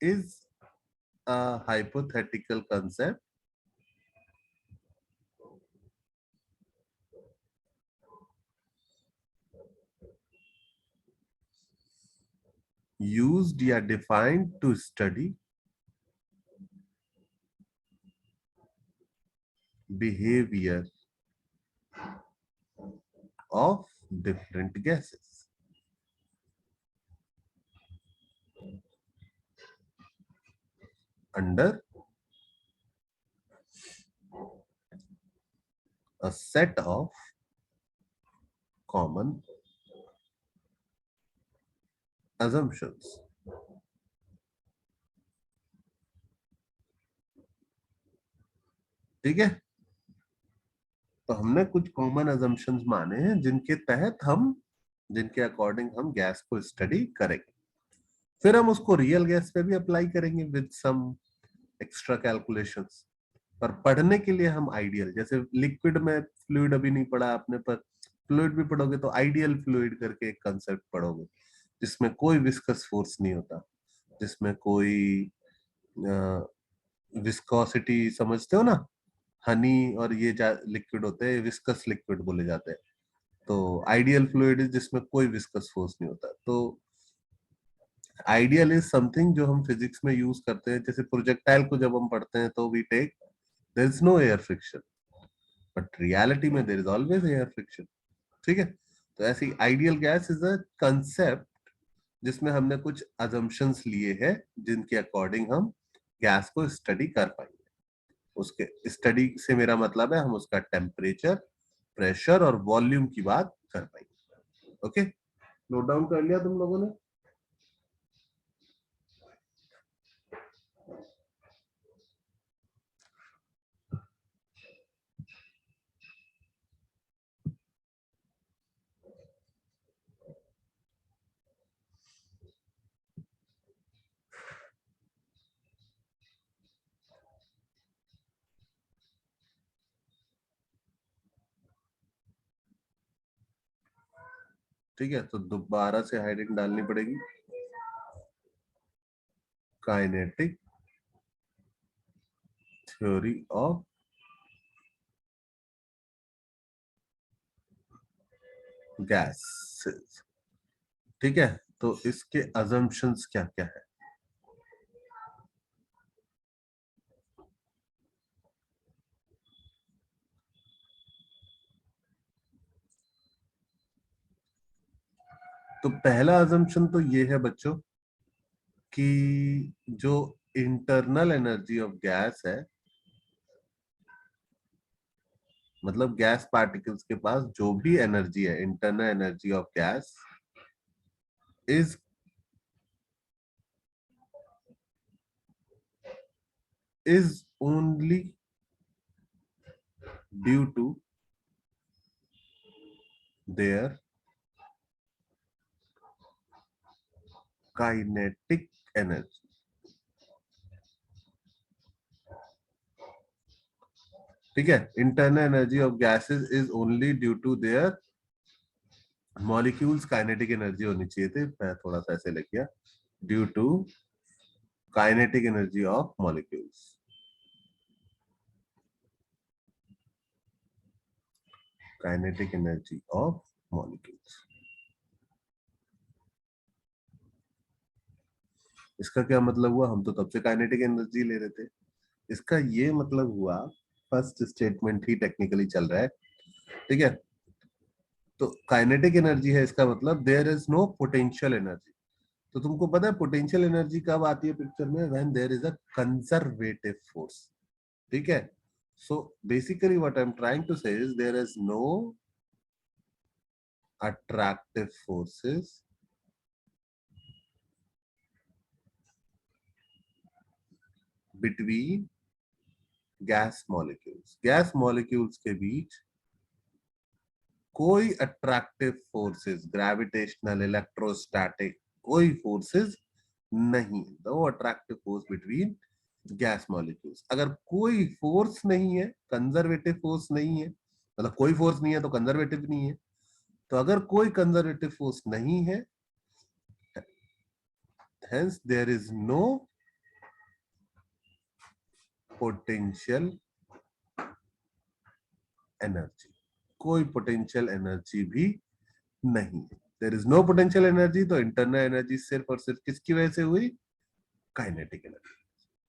is a hypothetical concept used या defined to study behavior of different gases under a set of common assumptions. ठीक है, तो हमने कुछ कॉमन assumptions माने हैं जिनके तहत हम, जिनके अकॉर्डिंग हम गैस को स्टडी करेंगे। फिर हम उसको रियल गैस पे भी अप्लाई करेंगे विद सम एक्स्ट्रा कैलकुलेशंस। पर पढ़ने के लिए हम आइडियल, जैसे लिक्विड में फ्लूइड अभी नहीं पढ़ा आपने, पर फ्लूइड भी पढ़ोगे तो आइडियल फ्लूइड करके एक कंसेप्ट पढ़ोगे जिसमें कोई विस्कस फोर्स नहीं होता, जिसमें कोई विस्कोसिटी, समझते हो ना, हनी और ये लिक्विड होते हैं, विस्कस लिक्विड बोले जाते हैं। तो आइडियल फ्लूइड जिसमें कोई विस्कस फोर्स नहीं होता। तो आइडियल इज समथिंग जो हम फिजिक्स में यूज करते हैं, जैसे प्रोजेक्टाइल को जब हम पढ़ते हैं तो we take there is no air friction, but reality में there is always air friction. ठीक है, तो ऐसी ideal gas is a concept जिसमें हमने कुछ अजम्पशंस लिए हैं जिनके अकॉर्डिंग हम गैस को स्टडी कर पाएंगे। उसके स्टडी से मेरा मतलब है हम उसका टेम्परेचर, प्रेशर और वॉल्यूम की बात कर पाएंगे। ओके, नोट डाउन कर लिया तुम लोगों ने? ठीक है, तो दोबारा से हेडिंग डालनी पड़ेगी, काइनेटिक थ्योरी ऑफ गैसेस। ठीक है, तो इसके अजम्पशंस क्या क्या है? तो पहला अजम्पशन तो ये है बच्चों कि जो इंटरनल एनर्जी ऑफ गैस है, मतलब गैस पार्टिकल्स के पास जो भी एनर्जी है, internal energy of gas is only due to their kinetic energy. ठीक है, internal energy of gases is only due to their molecules, kinetic energy होनी चाहिए थी, मैं थोड़ा सा ऐसे लिख दिया, due to kinetic energy of molecules. Kinetic energy of molecules. इसका क्या मतलब हुआ? हम तो तब से काइनेटिक एनर्जी ले रहे थे। इसका ये मतलब हुआ, फर्स्ट स्टेटमेंट ही टेक्निकली चल रहा है, ठीक है। तो काइनेटिक एनर्जी है, इसका मतलब there is no potential energy. तो तुमको पता है पोटेंशियल एनर्जी कब आती है पिक्चर में? When there is a conservative force, ठीक है। So basically what I am trying to say is there is no attractive forces between gas molecules. Gas molecules के बीच कोई अट्रैक्टिव फोर्सेस, ग्रेविटेशनल, इलेक्ट्रोस्टैटिक, कोई फोर्सेस नहीं। No attractive force between gas molecules. अगर कोई फोर्स नहीं है, कंजर्वेटिव फोर्स नहीं है, मतलब कोई फोर्स नहीं है तो कंजर्वेटिव नहीं है। तो अगर कोई कंजर्वेटिव फोर्स नहीं है, hence there is no potential energy, कोई पोटेंशियल एनर्जी भी नहीं। There is no potential energy, तो इंटरनल एनर्जी सिर्फ और सिर्फ किसकी वजह से हुई? Kinetic energy.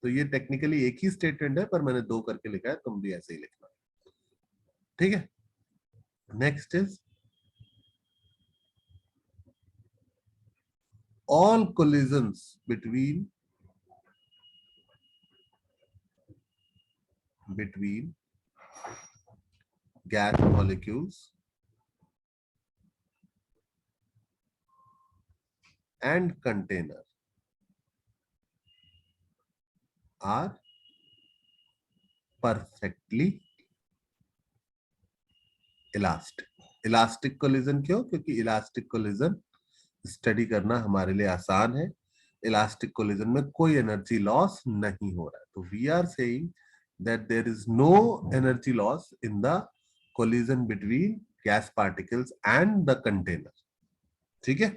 तो ये टेक्निकली एक ही स्टेटमेंट है, पर मैंने दो करके लिखा है, तुम भी ऐसे ही लिखना, ठीक है। Next is all collisions between gas molecules and container are perfectly elastic. Elastic collision क्यों? क्योंकि इलास्टिक कोलिजन स्टडी करना हमारे लिए आसान है। इलास्टिक कोलिजन में कोई एनर्जी लॉस नहीं हो रहा है। तो we are saying that there is no energy loss in the collision between gas particles and the container, ठीक है।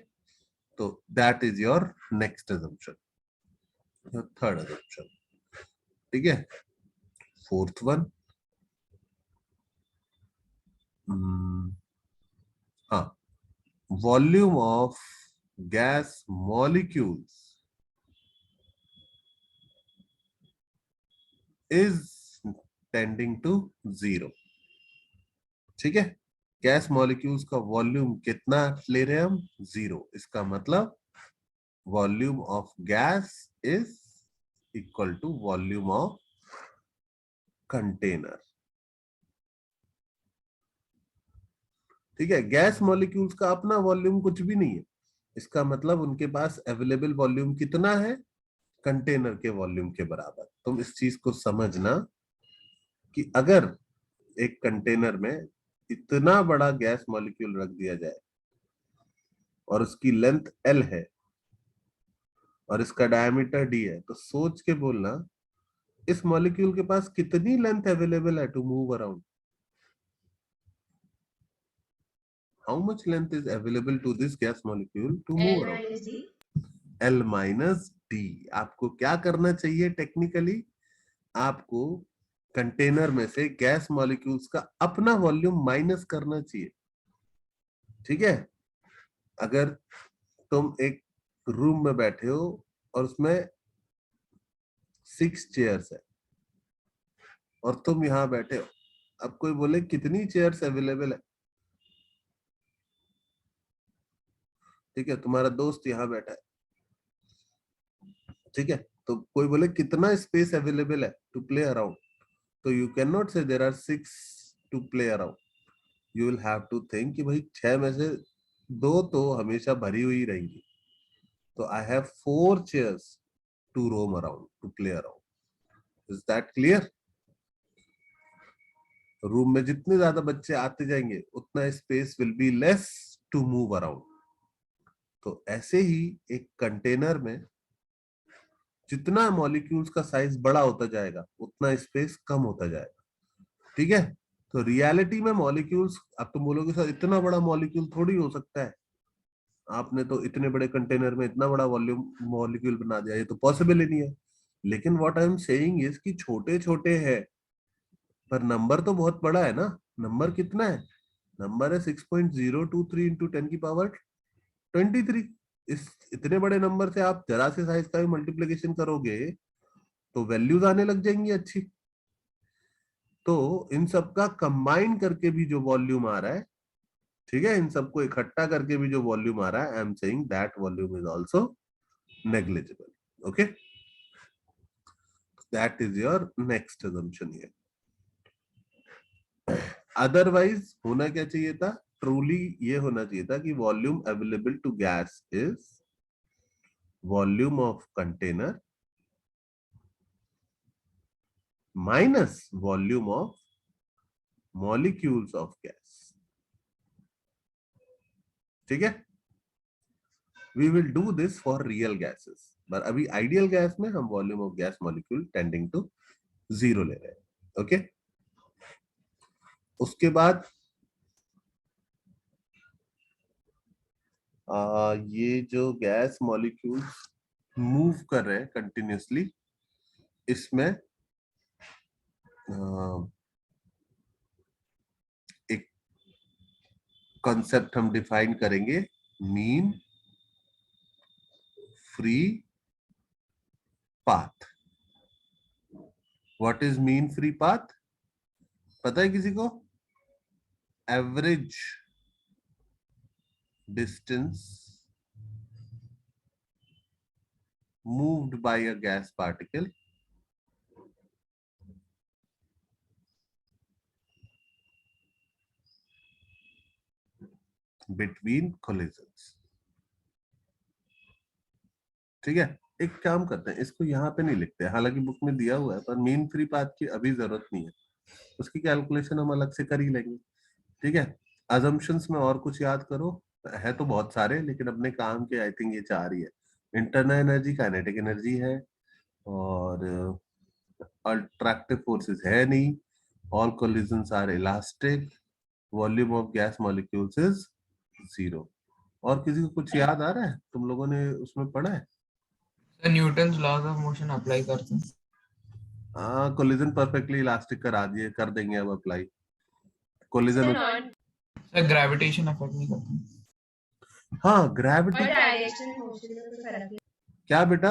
तो that is your next assumption, your third assumption, ठीक है। फोर्थ वन, हाँ, volume of gas molecules is tending to zero, ठीक है। गैस मॉलिक्यूल्स का वॉल्यूम कितना ले रहे हैं हम? जीरो। इसका मतलब volume of gas is equal to volume of container, ठीक है। गैस मॉलिक्यूल्स का अपना वॉल्यूम कुछ भी नहीं है। इसका मतलब उनके पास अवेलेबल वॉल्यूम कितना है? कंटेनर के वॉल्यूम के बराबर। तुम इस चीज को समझना कि अगर एक कंटेनर में इतना बड़ा गैस मॉलिक्यूल रख दिया जाए और उसकी लेंथ L है और इसका डायमीटर D है, तो सोच के बोलना इस मॉलिक्यूल के पास कितनी लेंथ अवेलेबल है to move around? How much length is available to this gas molecule to move around? L minus D। आपको क्या करना चाहिए टेक्निकली? आपको कंटेनर में से गैस मॉलिक्यूल्स का अपना वॉल्यूम माइनस करना चाहिए, ठीक है। अगर तुम एक रूम में बैठे हो और उसमें 6 चेयर्स है और तुम यहां बैठे हो, अब कोई बोले कितनी चेयर्स अवेलेबल है, ठीक है, तुम्हारा दोस्त यहां बैठा है, ठीक है, तो कोई बोले कितना स्पेस अवेलेबल है टू प्ले अराउंड, तो you can not say there are 6 to play around. You will have to think कि भाई 6 में से 2 तो हमेशा भरी हुई रहेंगी, तो I have 4 chairs to roam around, to play around. Is that clear? Room में जितने ज्यादा बच्चे आते जाएंगे उतना space will be less to move around. तो ऐसे ही एक कंटेनर में जितना मॉलिक्यूल्स का साइज बड़ा होता जाएगा उतना स्पेस कम होता जाएगा, ठीक है। तो रियलिटी में मॉलिक्यूल्स, अब तुम बोलोगे सर इतना बड़ा मॉलिक्यूल थोड़ी हो सकता है, आपने तो इतने बड़े कंटेनर में इतना बड़ा वॉल्यूम मॉलिक्यूल बना दिया, ये तो पॉसिबल ही नहीं है। लेकिन what I am saying is कि छोटे छोटे है पर नंबर तो बहुत बड़ा है ना। नंबर कितना है? नंबर है 6.023 इंटू 10 की पावर 23। इस इतने बड़े नंबर से आप जरा से साइज का भी मल्टीप्लिकेशन करोगे तो वैल्यूज आने लग जाएंगी अच्छी। तो इन सबका कंबाइन करके भी जो वॉल्यूम आ रहा है, ठीक है, इन सबको इकट्ठा करके भी जो वॉल्यूम आ रहा है, I am saying that volume is also negligible. Okay, that is your next assumption here. Otherwise होना क्या चाहिए था? ट्रूली ये होना चाहिए था कि volume available to gas is volume of container minus volume of molecules of gas. ठीक है, we will do this for real gases, पर अभी आइडियल गैस में हम volume of gas molecule tending to 0 ले रहे हैं। ओके, उसके बाद ये जो गैस मॉलिक्यूल्स मूव कर रहे हैं कंटिन्यूसली, इसमें एक कॉन्सेप्ट हम डिफाइन करेंगे, mean free path. What is mean free path? पता है किसी को? Average distance moved by a gas particle between collisions। ठीक है, एक काम करते हैं, इसको यहाँ पे नहीं लिखते, हालांकि बुक में दिया हुआ है, पर मीन फ्री पाथ की अभी जरूरत नहीं है, उसकी कैलकुलेशन हम अलग से कर ही लेंगे। ठीक है, अजम्पशंस में और कुछ याद करो, है तो बहुत सारे, लेकिन अपने काम के आई थिंक ये 4 ही है। इंटरनल एनर्जी काइनेटिक एनर्जी है, और अट्रैक्टिव फोर्सेस है नहीं, all collisions are elastic, volume of gas molecules is 0। और किसी को कुछ याद आ रहा है? तुम लोगों ने उसमें पढ़ा है? Sir Newton's laws of motion apply करते हैं। हाँ, कोलिजन परफेक्टली इलास्टिक करा दिए, कर देंगे अब apply collision. Sir gravitation affect नहीं करते। हाँ, और ग्रेविटी। डायरेक्शन मोशन में कोई फर्क नहीं। क्या बेटा?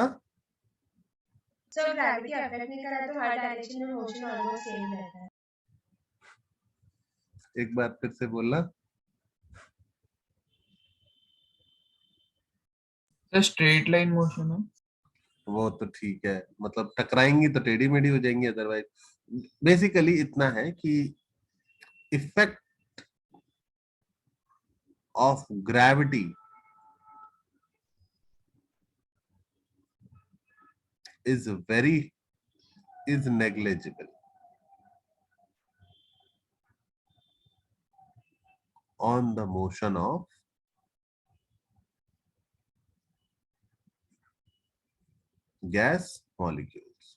सो ग्रेविटी अफेक्ट नहीं करा तो हर डायरेक्शन में मोशन ऑलमोस्ट सेम रहता है। एक बार फिर से बोलना। सर स्ट्रेट लाइन मोशन है। वो तो ठीक है, मतलब टकराएंगी तो टेढ़ी मेढ़ी हो जाएंगी, अदरवाइज बेसिकली इतना है कि effect of gravity is negligible on the motion of gas molecules।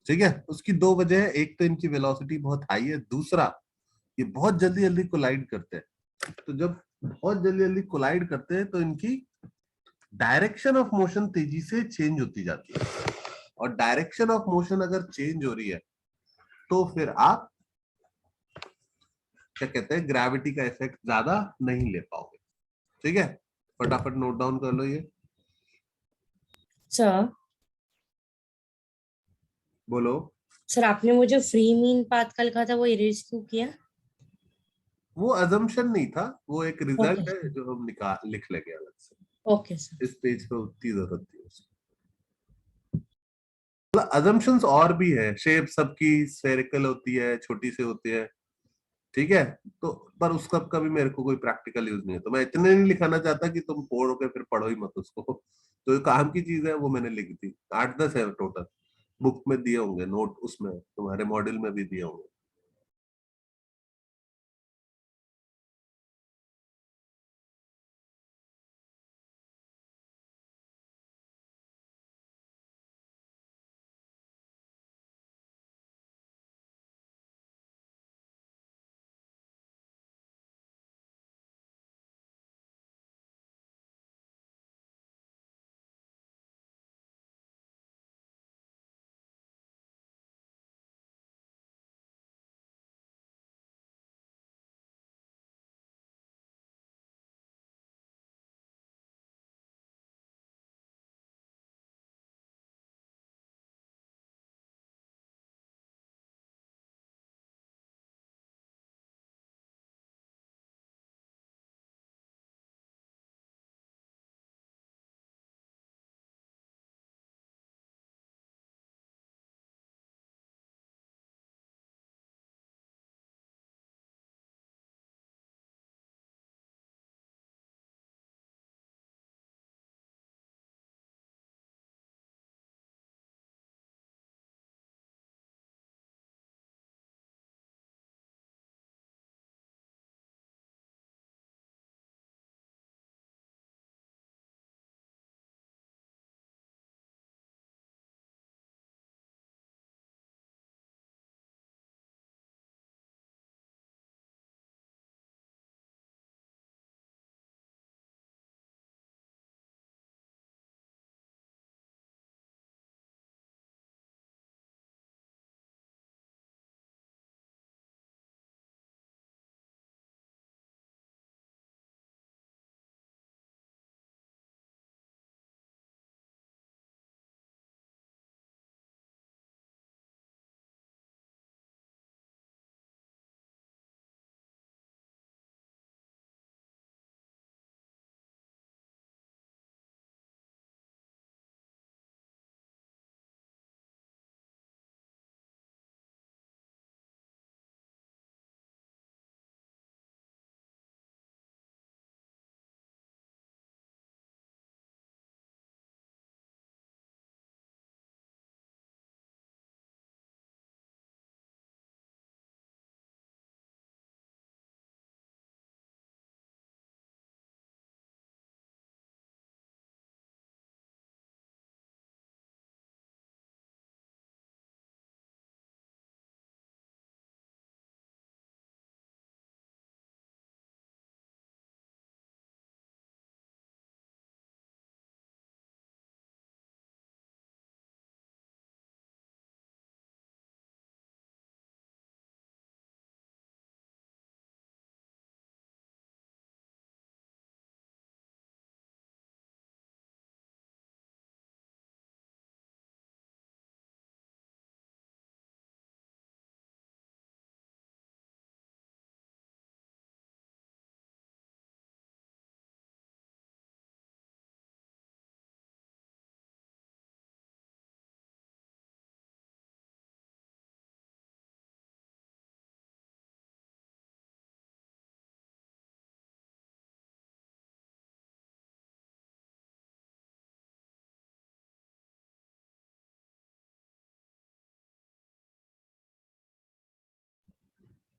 ठीक है, उसकी दो वजह है, एक तो इनकी वेलोसिटी बहुत हाई है, दूसरा ये बहुत जल्दी जल्दी कोलाइड करते हैं। तो जब बहुत जल्दी जल्दी कोलाइड करते हैं तो इनकी डायरेक्शन ऑफ मोशन तेजी से चेंज होती जाती है, और डायरेक्शन ऑफ मोशन अगर चेंज हो रही है तो फिर आप क्या कहते हैं, ग्रेविटी का इफेक्ट ज्यादा नहीं ले पाओगे। ठीक है, फटाफट नोट डाउन कर लो ये। सर बोलो। सर आपने वो जो फ्री मीन पाथ का लिखा था वो इरेज क्यों किया? वो अजम्पशन नहीं था, वो एक रिजल्ट ओके है जो हम लिख लेंगे अलग से। Okay sir. इस पेज पे उतनी जरूरत थी उसकी। मतलब अजम्पशंस और भी है, शेप सबकी स्फेरिकल होती है, छोटी से होती है, ठीक है, तो पर उसका कभी मेरे को कोई प्रैक्टिकल यूज नहीं है, तो मैं इतने नहीं लिखाना चाहता कि तुम पढ़ो के फिर पढ़ो ही मत उसको। तो काम की चीज है वो मैंने लिख दी, 8-10 है टोटल, बुक में दिए होंगे नोट, उसमें तुम्हारे मॉड्यूल में भी दिए होंगे।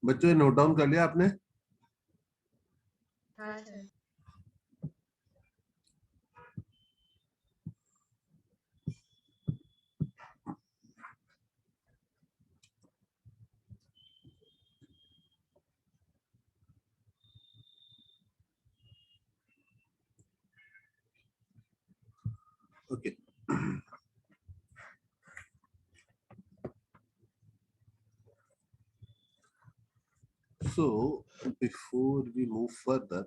बच्चों, नोट डाउन कर लिया आपने? हाँ sir. Okay. So before we move further,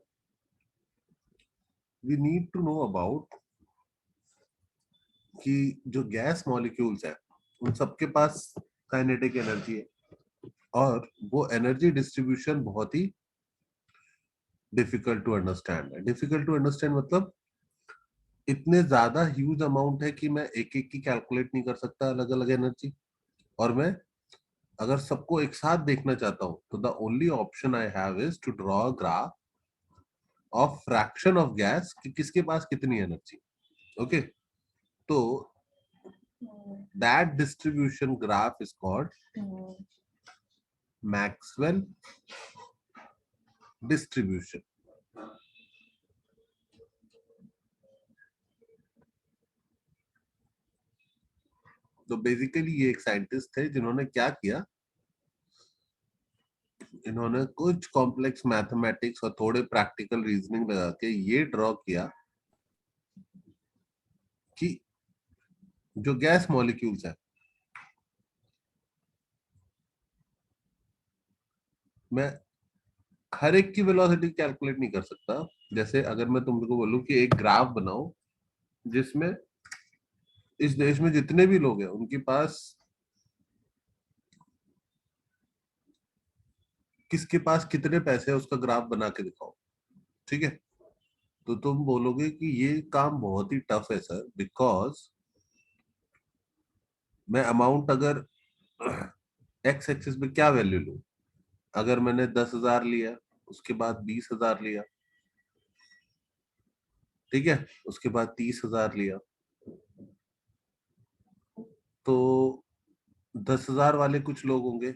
we need to know about कि जो गैस मॉलिक्यूल्स है उन सबके पास काइनेटिक एनर्जी है, और वो एनर्जी डिस्ट्रीब्यूशन बहुत ही डिफिकल्ट टू अंडरस्टैंड है। डिफिकल्ट टू अंडरस्टैंड मतलब इतने ज्यादा ह्यूज अमाउंट है कि मैं एक एक की कैलकुलेट नहीं कर सकता अलग अलग एनर्जी, और मैं अगर सबको एक साथ देखना चाहता हूं तो the only option I have is to draw a graph of fraction of gas कि किसके पास कितनी एनर्जी। ओके, तो that distribution graph is called Maxwell distribution. तो बेसिकली ये एक साइंटिस्ट थे जिन्होंने क्या किया, इन्होंने कुछ कॉम्प्लेक्स मैथमेटिक्स और थोड़े प्रैक्टिकल रीजनिंग लगा के ये ड्रॉ किया कि जो गैस मॉलिक्यूल्स है, मैं हर एक की वेलोसिटी कैलकुलेट नहीं कर सकता। जैसे अगर मैं तुमको बोलूं कि एक ग्राफ बनाओ जिसमें इस देश में जितने भी लोग हैं उनके पास किसके पास कितने पैसे है उसका ग्राफ बना के दिखाओ, ठीक है, तो तुम बोलोगे कि ये काम बहुत ही टफ है सर, बिकॉज मैं अमाउंट अगर एक्स एक्सिस में क्या वैल्यू लूं, अगर मैंने 10,000 लिया, उसके बाद 20,000 लिया, ठीक है, उसके बाद 30,000 लिया, तो 10,000 वाले कुछ लोग होंगे,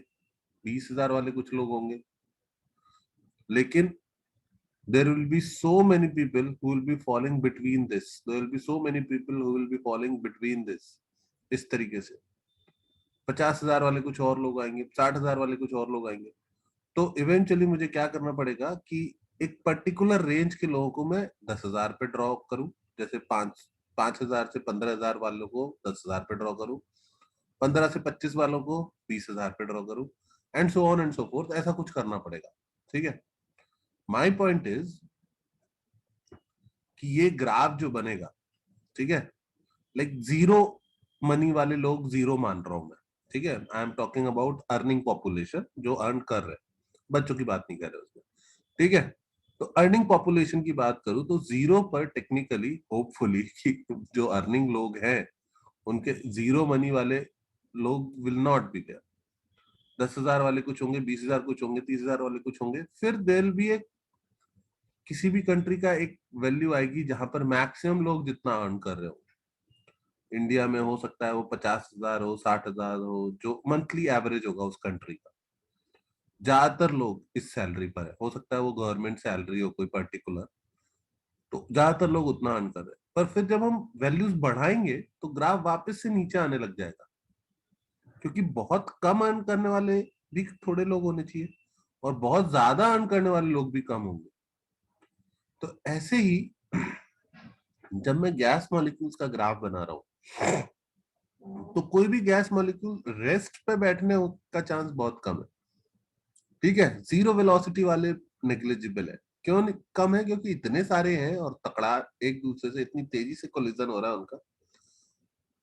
20,000 वाले कुछ लोग होंगे, लेकिन there will be so many people who will be falling between this, there will be so many people who will be falling between this, इस तरीके से 50,000 वाले कुछ और लोग आएंगे, 60,000 वाले कुछ और लोग आएंगे। तो इवेंचुअली मुझे क्या करना पड़ेगा कि एक पर्टिकुलर रेंज के लोगों को मैं 10,000 पे ड्रॉ करूं, जैसे 5,000 से 15,000 वालों को 10,000 पे ड्रॉ करूं, 15 से 25 वालों को 20,000 पे ड्रॉ करूं, and so on and so fourth, ऐसा कुछ करना पड़ेगा, ठीक है। माय पॉइंट इज कि ये ग्राफ जो बनेगा, ठीक है, लाइक जीरो मनी वाले लोग जीरो मान रहा हूं मैं, ठीक है, I am talking about earning population जो अर्न कर रहे हैं, बच्चों की बात नहीं कर रहे उसमें, ठीक है। तो अर्निंग पॉपुलेशन की बात करूं तो जीरो पर टेक्निकली होपफुली जो अर्निंग लोग हैं उनके जीरो मनी वाले लोग विल नॉट बी देयर। 10,000 वाले कुछ होंगे, 20,000 कुछ होंगे, 30,000 वाले कुछ होंगे, फिर देयर भी एक किसी भी कंट्री का एक वैल्यू आएगी जहां पर मैक्सिमम लोग जितना अर्न कर रहे हो। इंडिया में हो सकता है वो 50,000 हो, 60,000 हो, जो मंथली एवरेज होगा उस कंट्री का। ज्यादातर लोग इस सैलरी पर है, हो सकता है वो गवर्नमेंट सैलरी हो कोई पर्टिकुलर, तो ज्यादातर लोग उतना अर्न कर रहे हैं। पर फिर जब हम वैल्यूज बढ़ाएंगे तो ग्राफ वापस से नीचे आने लग जाएगा, क्योंकि बहुत कम अर्न करने वाले भी थोड़े लोग होने चाहिए और बहुत ज्यादा अर्न करने वाले लोग भी कम होंगे। तो ऐसे ही जब मैं गैस मॉलिक्यूल्स का ग्राफ बना रहा हूं तो कोई भी गैस मॉलिक्यूल रेस्ट पे बैठने का चांस बहुत कम है, ठीक है। जीरो वेलोसिटी वाले नेग्लिजिबल है। क्यों कम है? क्योंकि इतने सारे हैं और तकड़ा एक दूसरे से इतनी तेजी से कोलिजन हो रहा है उनका,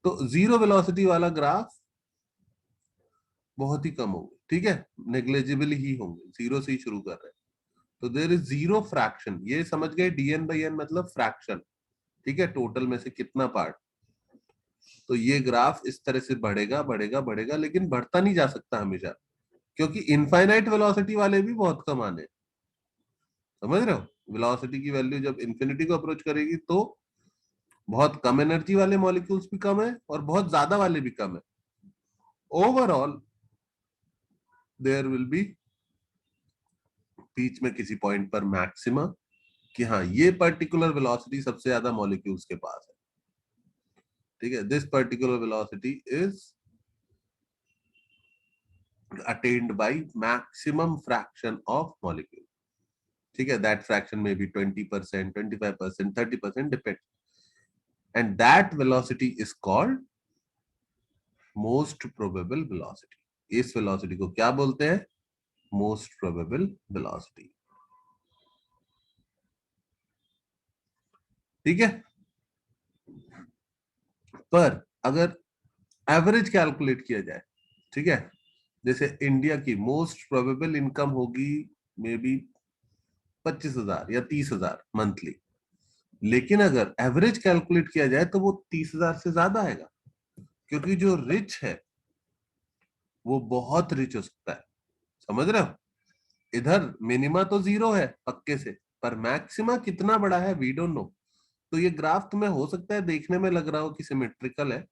तो जीरो वेलोसिटी वाला ग्राफ बहुत ही कम होंगे, ठीक है, नेग्लिजिबल ही होंगे, जीरो से ही शुरू कर रहे हैं। तो देयर इज जीरो फ्रैक्शन, ये समझ गए, dn by n मतलब फ्रैक्शन, ठीक है, टोटल में से कितना पार्ट। तो ये ग्राफ इस तरह से बढ़ेगा बढ़ेगा बढ़ेगा, लेकिन बढ़ता नहीं जा सकता हमेशा, क्योंकि इनफाइनाइट वेलोसिटी वाले भी बहुत कम आने, समझ रहे हो। वेलोसिटी की वैल्यू जब इंफिनिटी को अप्रोच करेगी तो बहुत कम एनर्जी वाले मॉलिक्यूल्स भी कम है और बहुत ज्यादा वाले भी कम है। ओवरऑल देयर विल बी बीच में किसी पॉइंट पर मैक्सिमा कि हाँ ये पर्टिकुलर वेलोसिटी सबसे ज्यादा मॉलिक्यूल्स के पास है, ठीक है, this particular velocity is attained by maximum fraction of molecule, ठीक है, that fraction may be 20%, 25%, 30%, depends, and that velocity is called most probable velocity. इस velocity को क्या बोलते हैं? Most probable velocity, ठीक है। पर अगर एवरेज कैलकुलेट किया जाए, ठीक है, जैसे इंडिया की मोस्ट प्रोबेबल इनकम होगी मे बी 25,000 या 30,000 मंथली, लेकिन अगर एवरेज कैलकुलेट किया जाए तो वो 30,000 से ज्यादा आएगा, क्योंकि जो रिच है वो बहुत रिच हो सकता है, समझ रहे हो। इधर मिनिमा तो 0 है पक्के से, पर मैक्सिमा कितना बड़ा है वी डोंट नो। तो ये ग्राफ तुम्हें हो सकता है देखने में लग रहा हो कि सिमेट्रिकल है,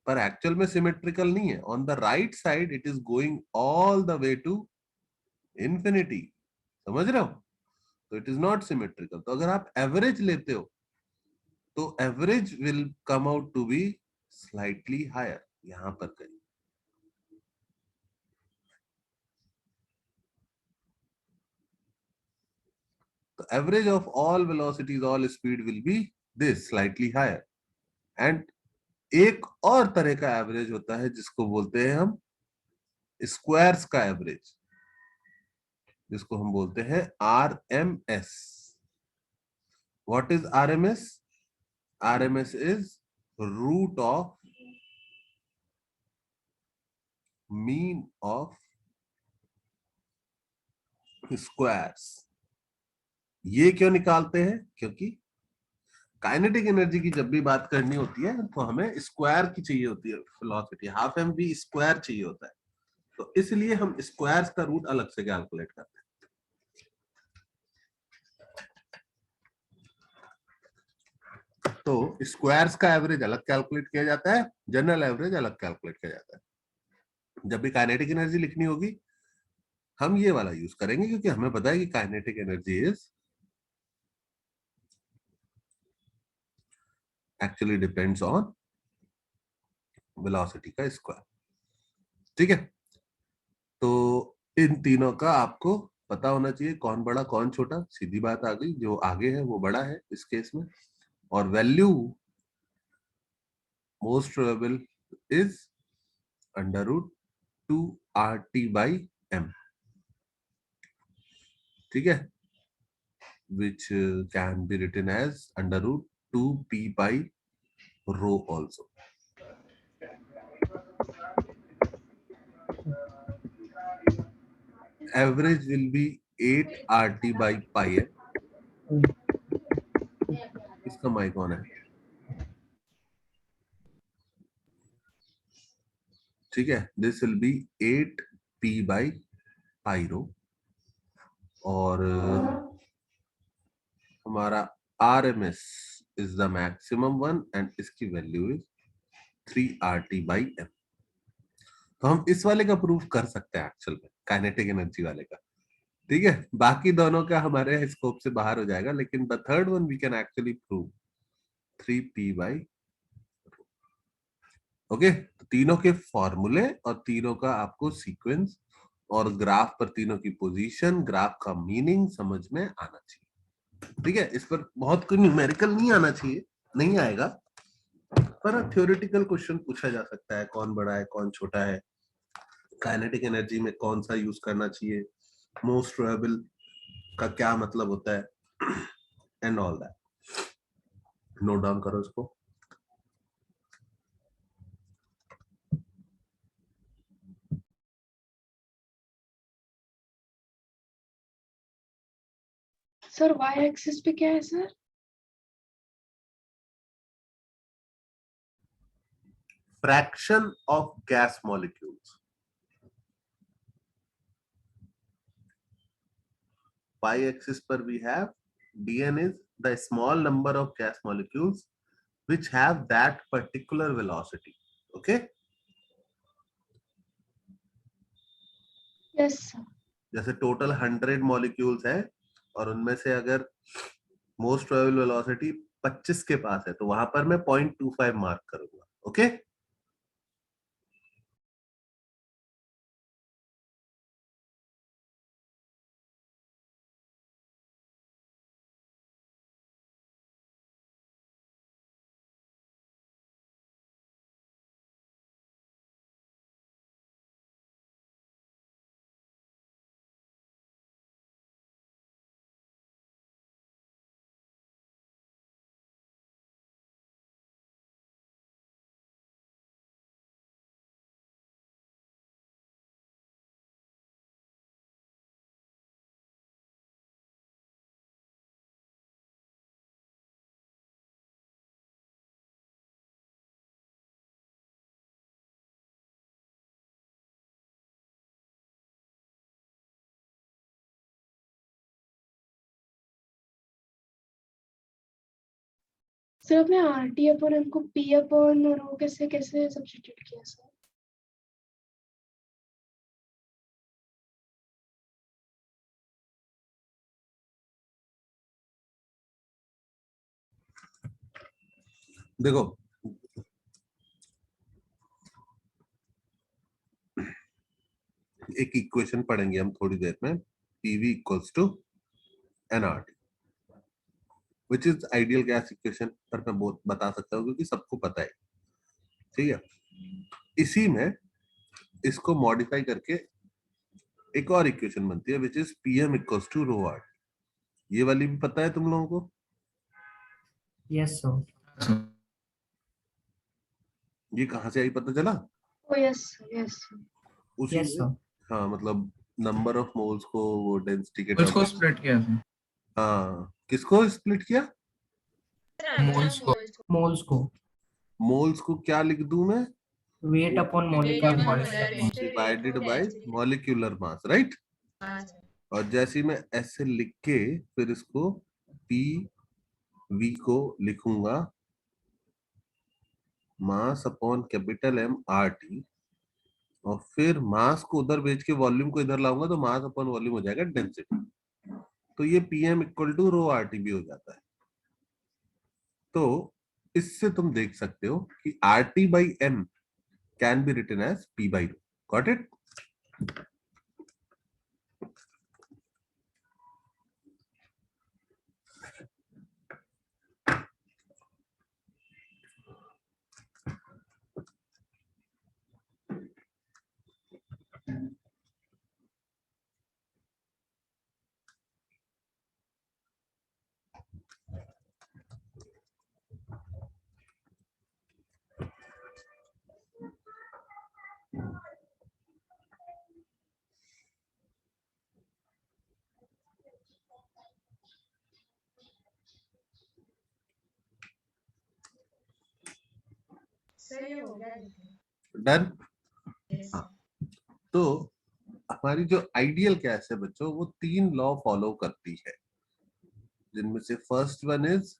पर एक्चुअल में सिमेट्रिकल नहीं है। On the right side it is going all the way to infinity, समझ रहे हो। तो इट इज नॉट सिमेट्रिकल। तो अगर आप एवरेज लेते हो तो average will come out to be slightly higher, यहां पर कहीं। तो average of all velocities all speed will be this slightly higher. And एक और तरह का एवरेज होता है जिसको बोलते हैं हम स्क्वायर्स का एवरेज, जिसको हम बोलते हैं RMS। What is RMS? RMS is root of mean of squares. ये क्यों निकालते हैं? क्योंकि काइनेटिक एनर्जी की जब भी बात करनी होती है तो हमें स्क्वायर की चाहिए होती है velocity, half M V square चाहिए होता है, तो इसलिए हम स्क्वायर्स का रूट अलग से कैलकुलेट करते हैं। तो स्क्वायर्स का एवरेज अलग कैलकुलेट किया जाता है, जनरल एवरेज अलग कैलकुलेट किया जाता है। जब भी काइनेटिक एनर्जी लिखनी होगी हम ये वाला यूज करेंगे, क्योंकि हमें पता है कि kinetic energy is actually depends on velocity का स्क्वायर, ठीक है। तो इन तीनों का आपको पता होना चाहिए, कौन बड़ा कौन छोटा, सीधी बात आ गई, जो आगे है वो बड़ा है इस केस में। और value most probable is √2RT/m, ठीक है, which can be written as √2p/ρ also. Average will be 8RT/πm. इसका माइक ऑन है, ठीक है। दिस विल बी 8p/π ρ, और हमारा RMS is the maximum one and इसकी वैल्यू इज 3RT/m। तो हम इस वाले का प्रूफ कर सकते हैं एक्चुअल में, काइनेटिक एनर्जी वाले का, ठीक है। बाकी दोनों का हमारे स्कोप से बाहर हो जाएगा, लेकिन the third one we can actually prove 3p/ρ। Okay, तो तीनों के फॉर्मूले और तीनों का आपको सीक्वेंस और ग्राफ पर तीनों की पोजीशन, ग्राफ का मीनिंग समझ में आना चाहिए, ठीक है। इस पर बहुत कोई न्यूमेरिकल नहीं आना चाहिए, नहीं आएगा, पर थ्योरेटिकल क्वेश्चन पूछा जा सकता है, कौन बड़ा है कौन छोटा है, काइनेटिक एनर्जी में कौन सा यूज करना चाहिए, मोस्ट प्रोबेबल का क्या मतलब होता है, and all that. Note down करो इसको। सर y एक्सिस पे क्या है sir? Fraction of gas molecules. y axis पर we have dn is the small number of gas molecules which have that particular velocity, okay? Yes sir. जैसे टोटल 100 मॉलिक्यूल्स है और उनमें से अगर मोस्ट प्रोबेबल वेलोसिटी 25 के पास है तो वहां पर मैं 0.25 मार्क करूंगा। ओके, सर आपने RT अपॉन M को P अपॉन रो कैसे कैसे सब्स्टिट्यूट किया सर? देखो एक इक्वेशन पढ़ेंगे हम थोड़ी देर में, PV equals to nRT, which is ideal gas equation, पर मैं बहुत बता सकता हूँ क्योंकि सबको पता है। ठीक है, इसी में इसको मॉडिफाई करके एक और इक्वेशन बनती है which is PM equals to rho R. ये वाली भी पता है तुम लोगों को? Yes sir. ये कहाँ से आई पता चला? Oh yes, yes. उसी यस में, सर। हाँ मतलब नंबर ऑफ मोल्स को वो डेंसिटी के उसको terms- स्प्लिट किया था। हाँ, किसको स्प्लिट किया? मोल्स को। मोल्स को मोल्स को क्या लिख दूं मैं? Weight upon Molecular molecular mass. Divided by molecular mass, right? और जैसे ही मैं ऐसे लिख के फिर इसको PV को लिखूंगा mass upon capital M RT, और फिर मास को उधर भेज के वॉल्यूम को इधर लाऊंगा तो मास अपॉन वॉल्यूम हो जाएगा डेंसिटी। तो ये PM equal to rho RT भी हो जाता है। तो इससे तुम देख सकते हो कि RT by M can be written as P by rho. Got it? Sir ये हो गया डन? Yes. तो हमारी जो आइडियल गैस है बच्चों वो 3 लॉ फॉलो करती है, जिनमें से first one is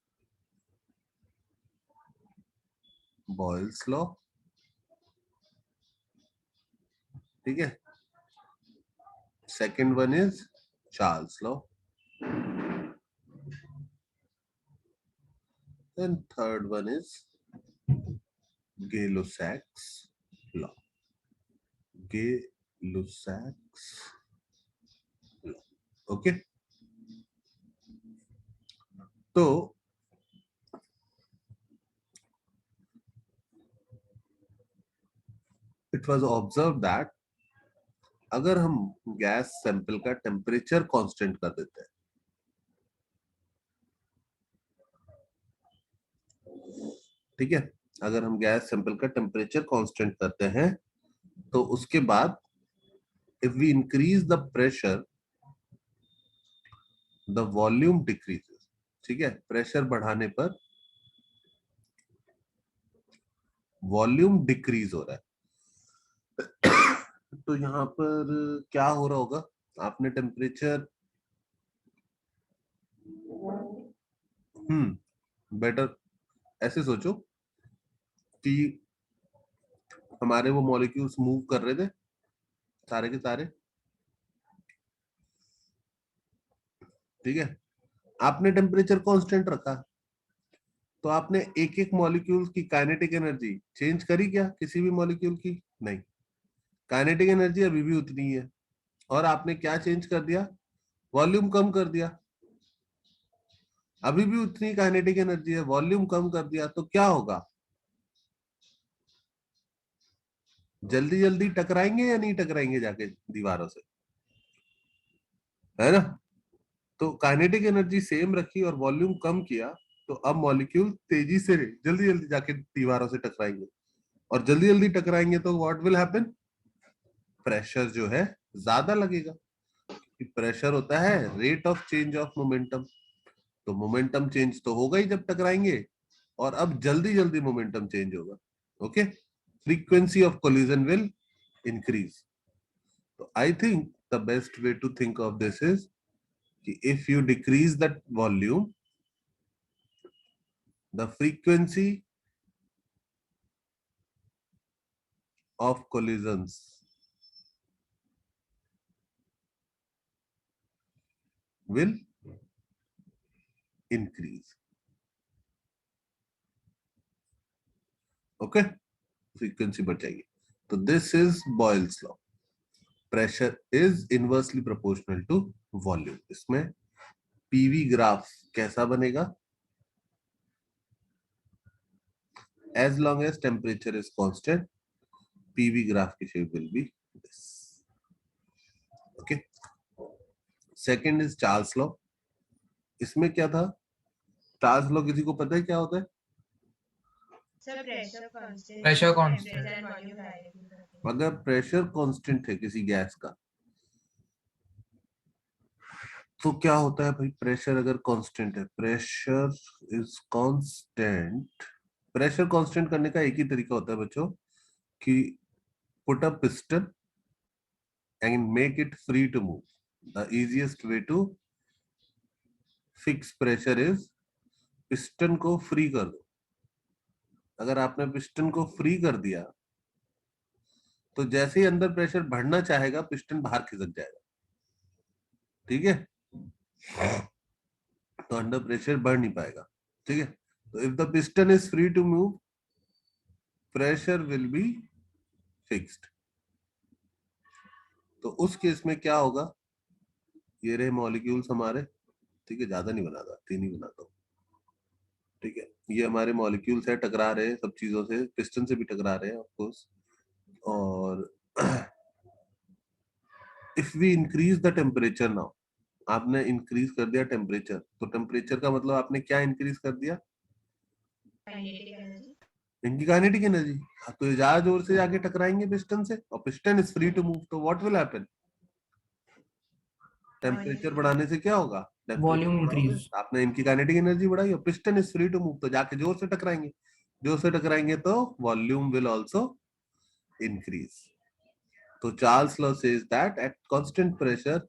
Boyle's law. ठीक है, second one is Charles law, and third one is Gay-Lussac's law. Gay-Lussac's law. Okay, तो इट वाज ऑब्जर्व दैट अगर हम गैस सैंपल का टेम्परेचर कांस्टेंट कर देते हैं, ठीक है, अगर हम गैस सैंपल का टेम्परेचर कांस्टेंट करते हैं तो उसके बाद if we increase the pressure the volume decreases. ठीक है, प्रेशर बढ़ाने पर वॉल्यूम डिक्रीज हो रहा है। तो यहाँ पर क्या हो रहा होगा? आपने टेम्परेचर बेटर ऐसे सोचो कि हमारे वो मॉलिक्यूल्स मूव कर रहे थे सारे के सारे, ठीक है, आपने टेम्परेचर कांस्टेंट रखा, तो आपने एक एक मॉलिक्यूल की काइनेटिक एनर्जी चेंज करी क्या किसी भी मॉलिक्यूल की? नहीं, काइनेटिक एनर्जी अभी भी उतनी ही है। और आपने क्या चेंज कर दिया? वॉल्यूम कम कर दिया। अभी भी उतनी काइनेटिक एनर्जी है, वॉल्यूम कम कर दिया, तो क्या होगा? जल्दी जल्दी टकराएंगे या नहीं टकराएंगे जाके दीवारों से, है ना? तो काइनेटिक एनर्जी सेम रखी और वॉल्यूम कम किया, तो अब मॉलिक्यूल तेजी से जल्दी जल्दी जाके दीवारों से टकराएंगे, और जल्दी जल्दी टकराएंगे तो व्हाट विल हैपन? प्रेशर जो है ज्यादा लगेगा। प्रेशर होता है rate of change of momentum, तो मोमेंटम चेंज तो होगा ही जब टकराएंगे, और अब जल्दी जल्दी मोमेंटम चेंज होगा। Okay, frequency of collision will increase. तो I think the best way to think of this is कि if you decrease that volume, the frequency of collisions will increase. Okay, frequency बढ़ जाएगी। तो this is Boyle's law. Pressure is inversely proportional to volume. इसमें PV ग्राफ कैसा बनेगा? As long as temperature is constant, PV graph की shape will be this. Okay. Second is Charles law. इसमें क्या था? चार्ल्स लॉ किसी को पता है क्या होता है? Sir pressure constant, Pressure constant. Temperature volume directly करते हैं। अगर प्रेशर कांस्टेंट है किसी गैस का, तो क्या होता है भाई? प्रेशर अगर कांस्टेंट है, pressure is constant, pressure constant करने का एक ही तरीका होता है बच्चों कि put a piston and make it free to move. The easiest way to fix pressure is piston को फ्री कर दो। अगर आपने पिस्टन को फ्री कर दिया तो जैसे ही अंदर प्रेशर बढ़ना चाहेगा, पिस्टन बाहर खिसक जाएगा। ठीक है, तो अंडर प्रेशर बढ़ नहीं पाएगा। ठीक है, तो if the piston is free to move, pressure will be fixed. तो उस केस में क्या होगा? ये रहे मॉलिक्यूल्स हमारे, ठीक है, ज्यादा नहीं बनाता, 3 ही बनाता हूँ। ठीक है, ये हमारे मॉलिक्यूल्स है, टकरा रहे हैं सब चीजों से, पिस्टन से भी टकरा रहे हैं ऑफ कोर्स। और if we increase the temperature now, आपने इंक्रीज कर दिया टेम्परेचर, तो टेम्परेचर का मतलब आपने क्या इंक्रीज कर दिया? Kinetic energy. इनकी काइनेटिक एनर्जी। तो ये ज्यादा जोर से जाके टकराएंगे पिस्टन से, और piston is free to move, तो व्हाट विल हैपन? टेम्परेचर बढ़ाने से क्या होगा? Volume increase. आपने इनकी काइनेटिक एनर्जी बढ़ाई और piston is free to move, तो जाके जोर से टकराएंगे। जोर से टकराएंगे तो वॉल्यूम विल आल्सो इंक्रीज। तो Charles law says that at constant pressure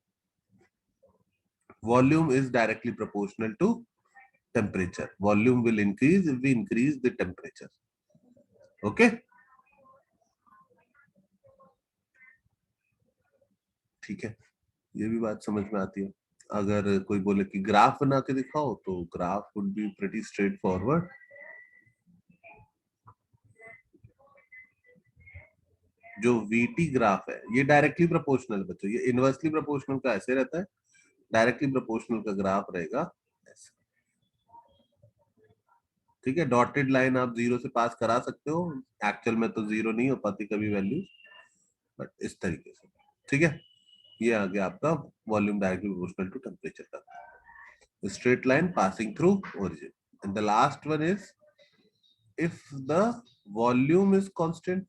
volume is directly proportional to temperature. Volume will increase if we increase the temperature. Okay? ठीक है, ये भी बात समझ में आती है। अगर कोई बोले कि ग्राफ बना के दिखाओ, तो graph would be pretty straightforward. जो VT ग्राफ है ये डायरेक्टली प्रोपोर्शनल बच्चों, ये इनवर्सली प्रोपोर्शनल का ऐसे रहता है, डायरेक्टली प्रोपोर्शनल का ग्राफ रहेगा ऐसे। ठीक है, डॉटेड लाइन आप 0 से पास करा सकते हो, एक्चुअल में तो 0 नहीं हो पाती कभी वैल्यू, बट इस तरीके से। ठीक है, ये आ गया आपका volume directly proportional to temperature का, straight line passing through origin. And the last one is if the volume is constant.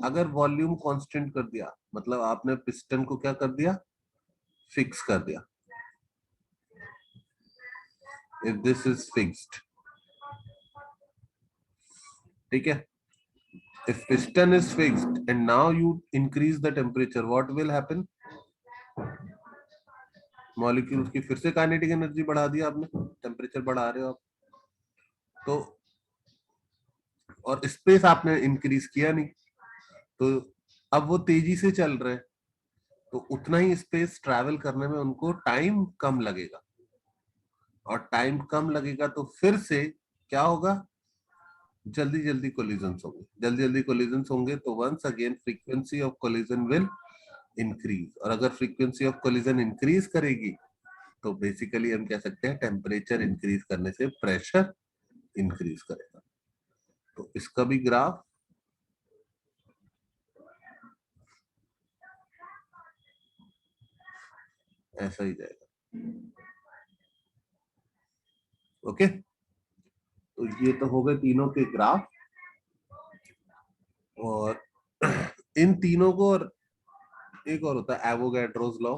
अगर वॉल्यूम कांस्टेंट कर दिया, मतलब आपने पिस्टन को क्या कर दिया? फिक्स कर दिया। If this is fixed, ठीक है, if piston is fixed and now you increase the temperature, what will happen? Molecules की फिर से काइनेटिक एनर्जी बढ़ा दिया आपने, टेम्परेचर बढ़ा रहे हो आप, तो और स्पेस आपने इंक्रीज किया नहीं, तो अब वो तेजी से चल रहे हैं, तो उतना ही स्पेस ट्रैवल करने में उनको टाइम कम लगेगा, और टाइम कम लगेगा तो फिर से क्या होगा, जल्दी जल्दी कोलिजन्स होंगे, जल्दी जल्दी कोलिजन्स होंगे, तो once again frequency of collision will increase, और अगर फ्रीक्वेंसी ऑफ कोलिजन इंक्रीज करेगी तो बेसिकली हम कह सकते हैं टेम्परेचर इंक्रीज करने से प्रेशर इंक्रीज करेगा। तो इसका भी ग्राफ ऐसा ही जाएगा। ओके, तो ये तो हो गए तीनों के ग्राफ, और इन तीनों को, और एक और होता है एवोगैड्रोस लॉ,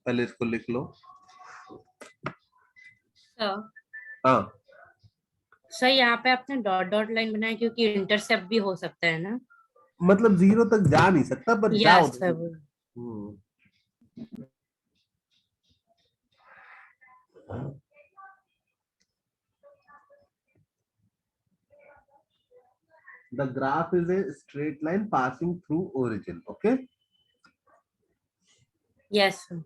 पहले इसको लिख लो। हाँ, सर यहाँ पे आपने डॉट डॉट लाइन बनाया क्योंकि इंटरसेप्ट भी हो सकता है ना। मतलब जीरो तक जा नहीं सकता, पर जा यस होता सर। है। The graph is a straight line passing through origin. Okay. Yes sir.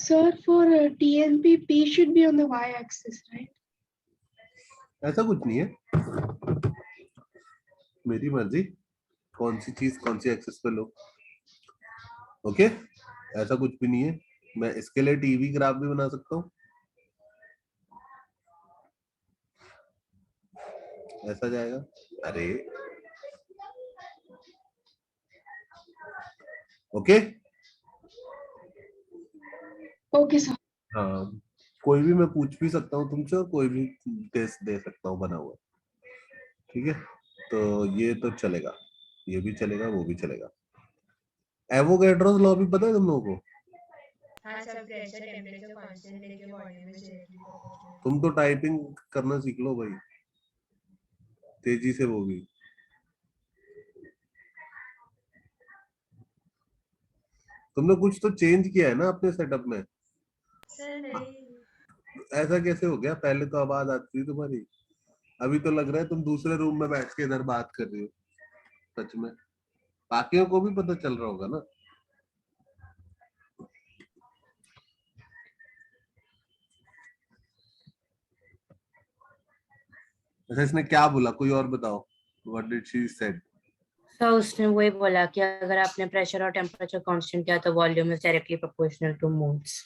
Sir, for TNP, P should be on the y-axis, right? ऐसा कुछ नहीं है, मेरी मर्जी कौन सी चीज कौन सी एक्सेस पे लो। ओके, ऐसा कुछ भी नहीं है, मैं इसके लिए टीवी ग्राफ भी बना सकता हूँ, ऐसा जाएगा। अरे ओके, Okay, sir. हाँ, कोई भी मैं पूछ भी सकता हूँ तुमसे, और कोई भी दे सकता हूँ बना हुआ, ठीक है। तो ये तो चलेगा, ये भी चलेगा, वो भी चलेगा। एवोगैड्रोस लॉ भी पता है तुम लोगों को? हाँ सर, प्रेशर टेम्परेचर कांस्टेंट लेके बॉडी में डायरेक्टली प्रोपोर्शनल। तुम तो टाइपिंग करना सीख लो भाई, तेजी से, वो भी। तुमने कुछ तो चेंज किया है ना अपने सेटअप में? सर नहीं। ऐसा कैसे हो गया? पहले तो आवाज आती थी तुम्हारी, अभी तो लग रहा है तुम दूसरे रूम में बैठ के इधर बात कर रही हो। सच में बाकियों को भी पता चल रहा होगा ना। अच्छा, इसने क्या बोला, कोई और बताओ। What did she said? Sir उसने वही बोला कि अगर आपने प्रेशर और टेम्परेचर कांस्टेंट किया तो volume is directly proportional two moles.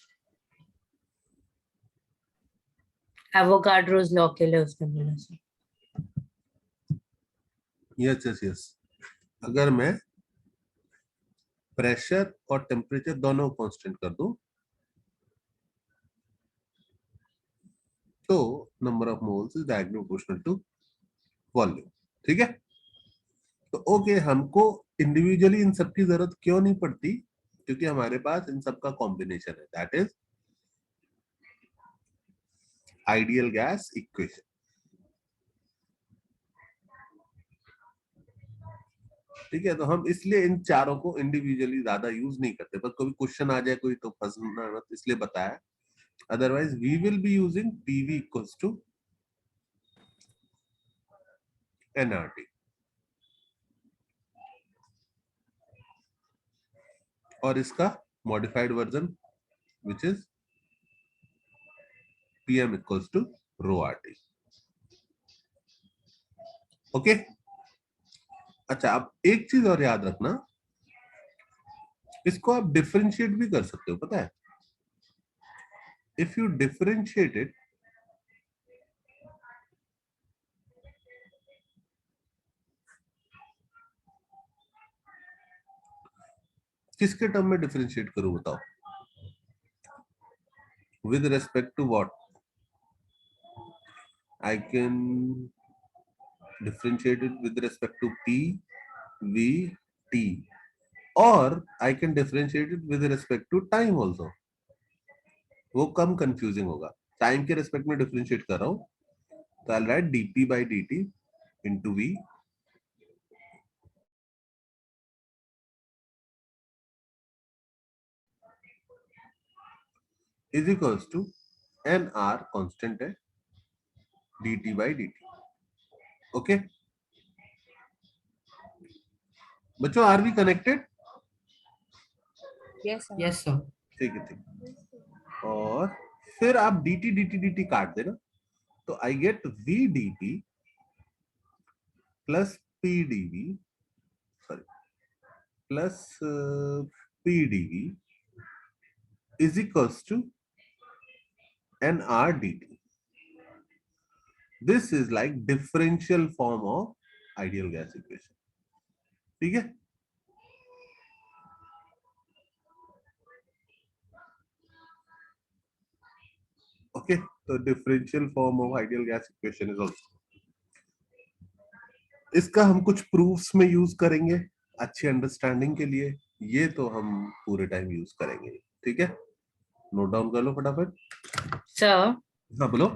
Avogadro's law के लिए उसने बोला सर। यस यस यस, अगर मैं प्रेशर और टेम्परेचर दोनों कांस्टेंट कर दूं तो number of moles is directly proportional to volume, ठीक है। तो ओके, हमको इंडिविजुअली इन सब की जरूरत क्यों नहीं पड़ती, क्योंकि हमारे पास इन सब का कॉम्बिनेशन है, that is ideal gas equation. ठीक है, तो हम इसलिए इन चारों को इंडिविजुअली ज्यादा यूज नहीं करते, पर कभी क्वेश्चन आ जाए कोई तो फंसना मत, इसलिए बताया। Otherwise we will be using PV equals to NRT, और इसका modified version which is PM equals to rho RT. Okay, अच्छा, अब एक चीज और याद रखना, इसको आप डिफरेंशिएट भी कर सकते हो, पता है। इफ यू डिफरेंशिएट इट, किसके टर्म में डिफरेंशिएट करूं बताओ? With respect to what? I can differentiate it with respect to P, V, T, or I can differentiate it with respect to time also. वो कम कंफ्यूजिंग होगा। टाइम के रेस्पेक्ट में डिफरेंशिएट कर रहा हूँ, तो I'll write dp by dt into v is equals to nr constant है dt by dt. ओके बच्चों, are we connected? Yes, sir. Yes, sir. ठीक है, ठीक. और फिर आप dt dt dt काट देना, तो I get v dt plus p dv, sorry, plus p dv is equals to nr dt. This is like differential form of ideal gas equation. ठीक है? ओके, तो differential form of ideal gas equation is also. इसका हम कुछ प्रूफ्स में यूज करेंगे अच्छी अंडरस्टैंडिंग के लिए. ये तो हम पूरे टाइम यूज करेंगे. ठीक है, नोट डाउन कर लो फटाफट. सर, हाँ बोलो.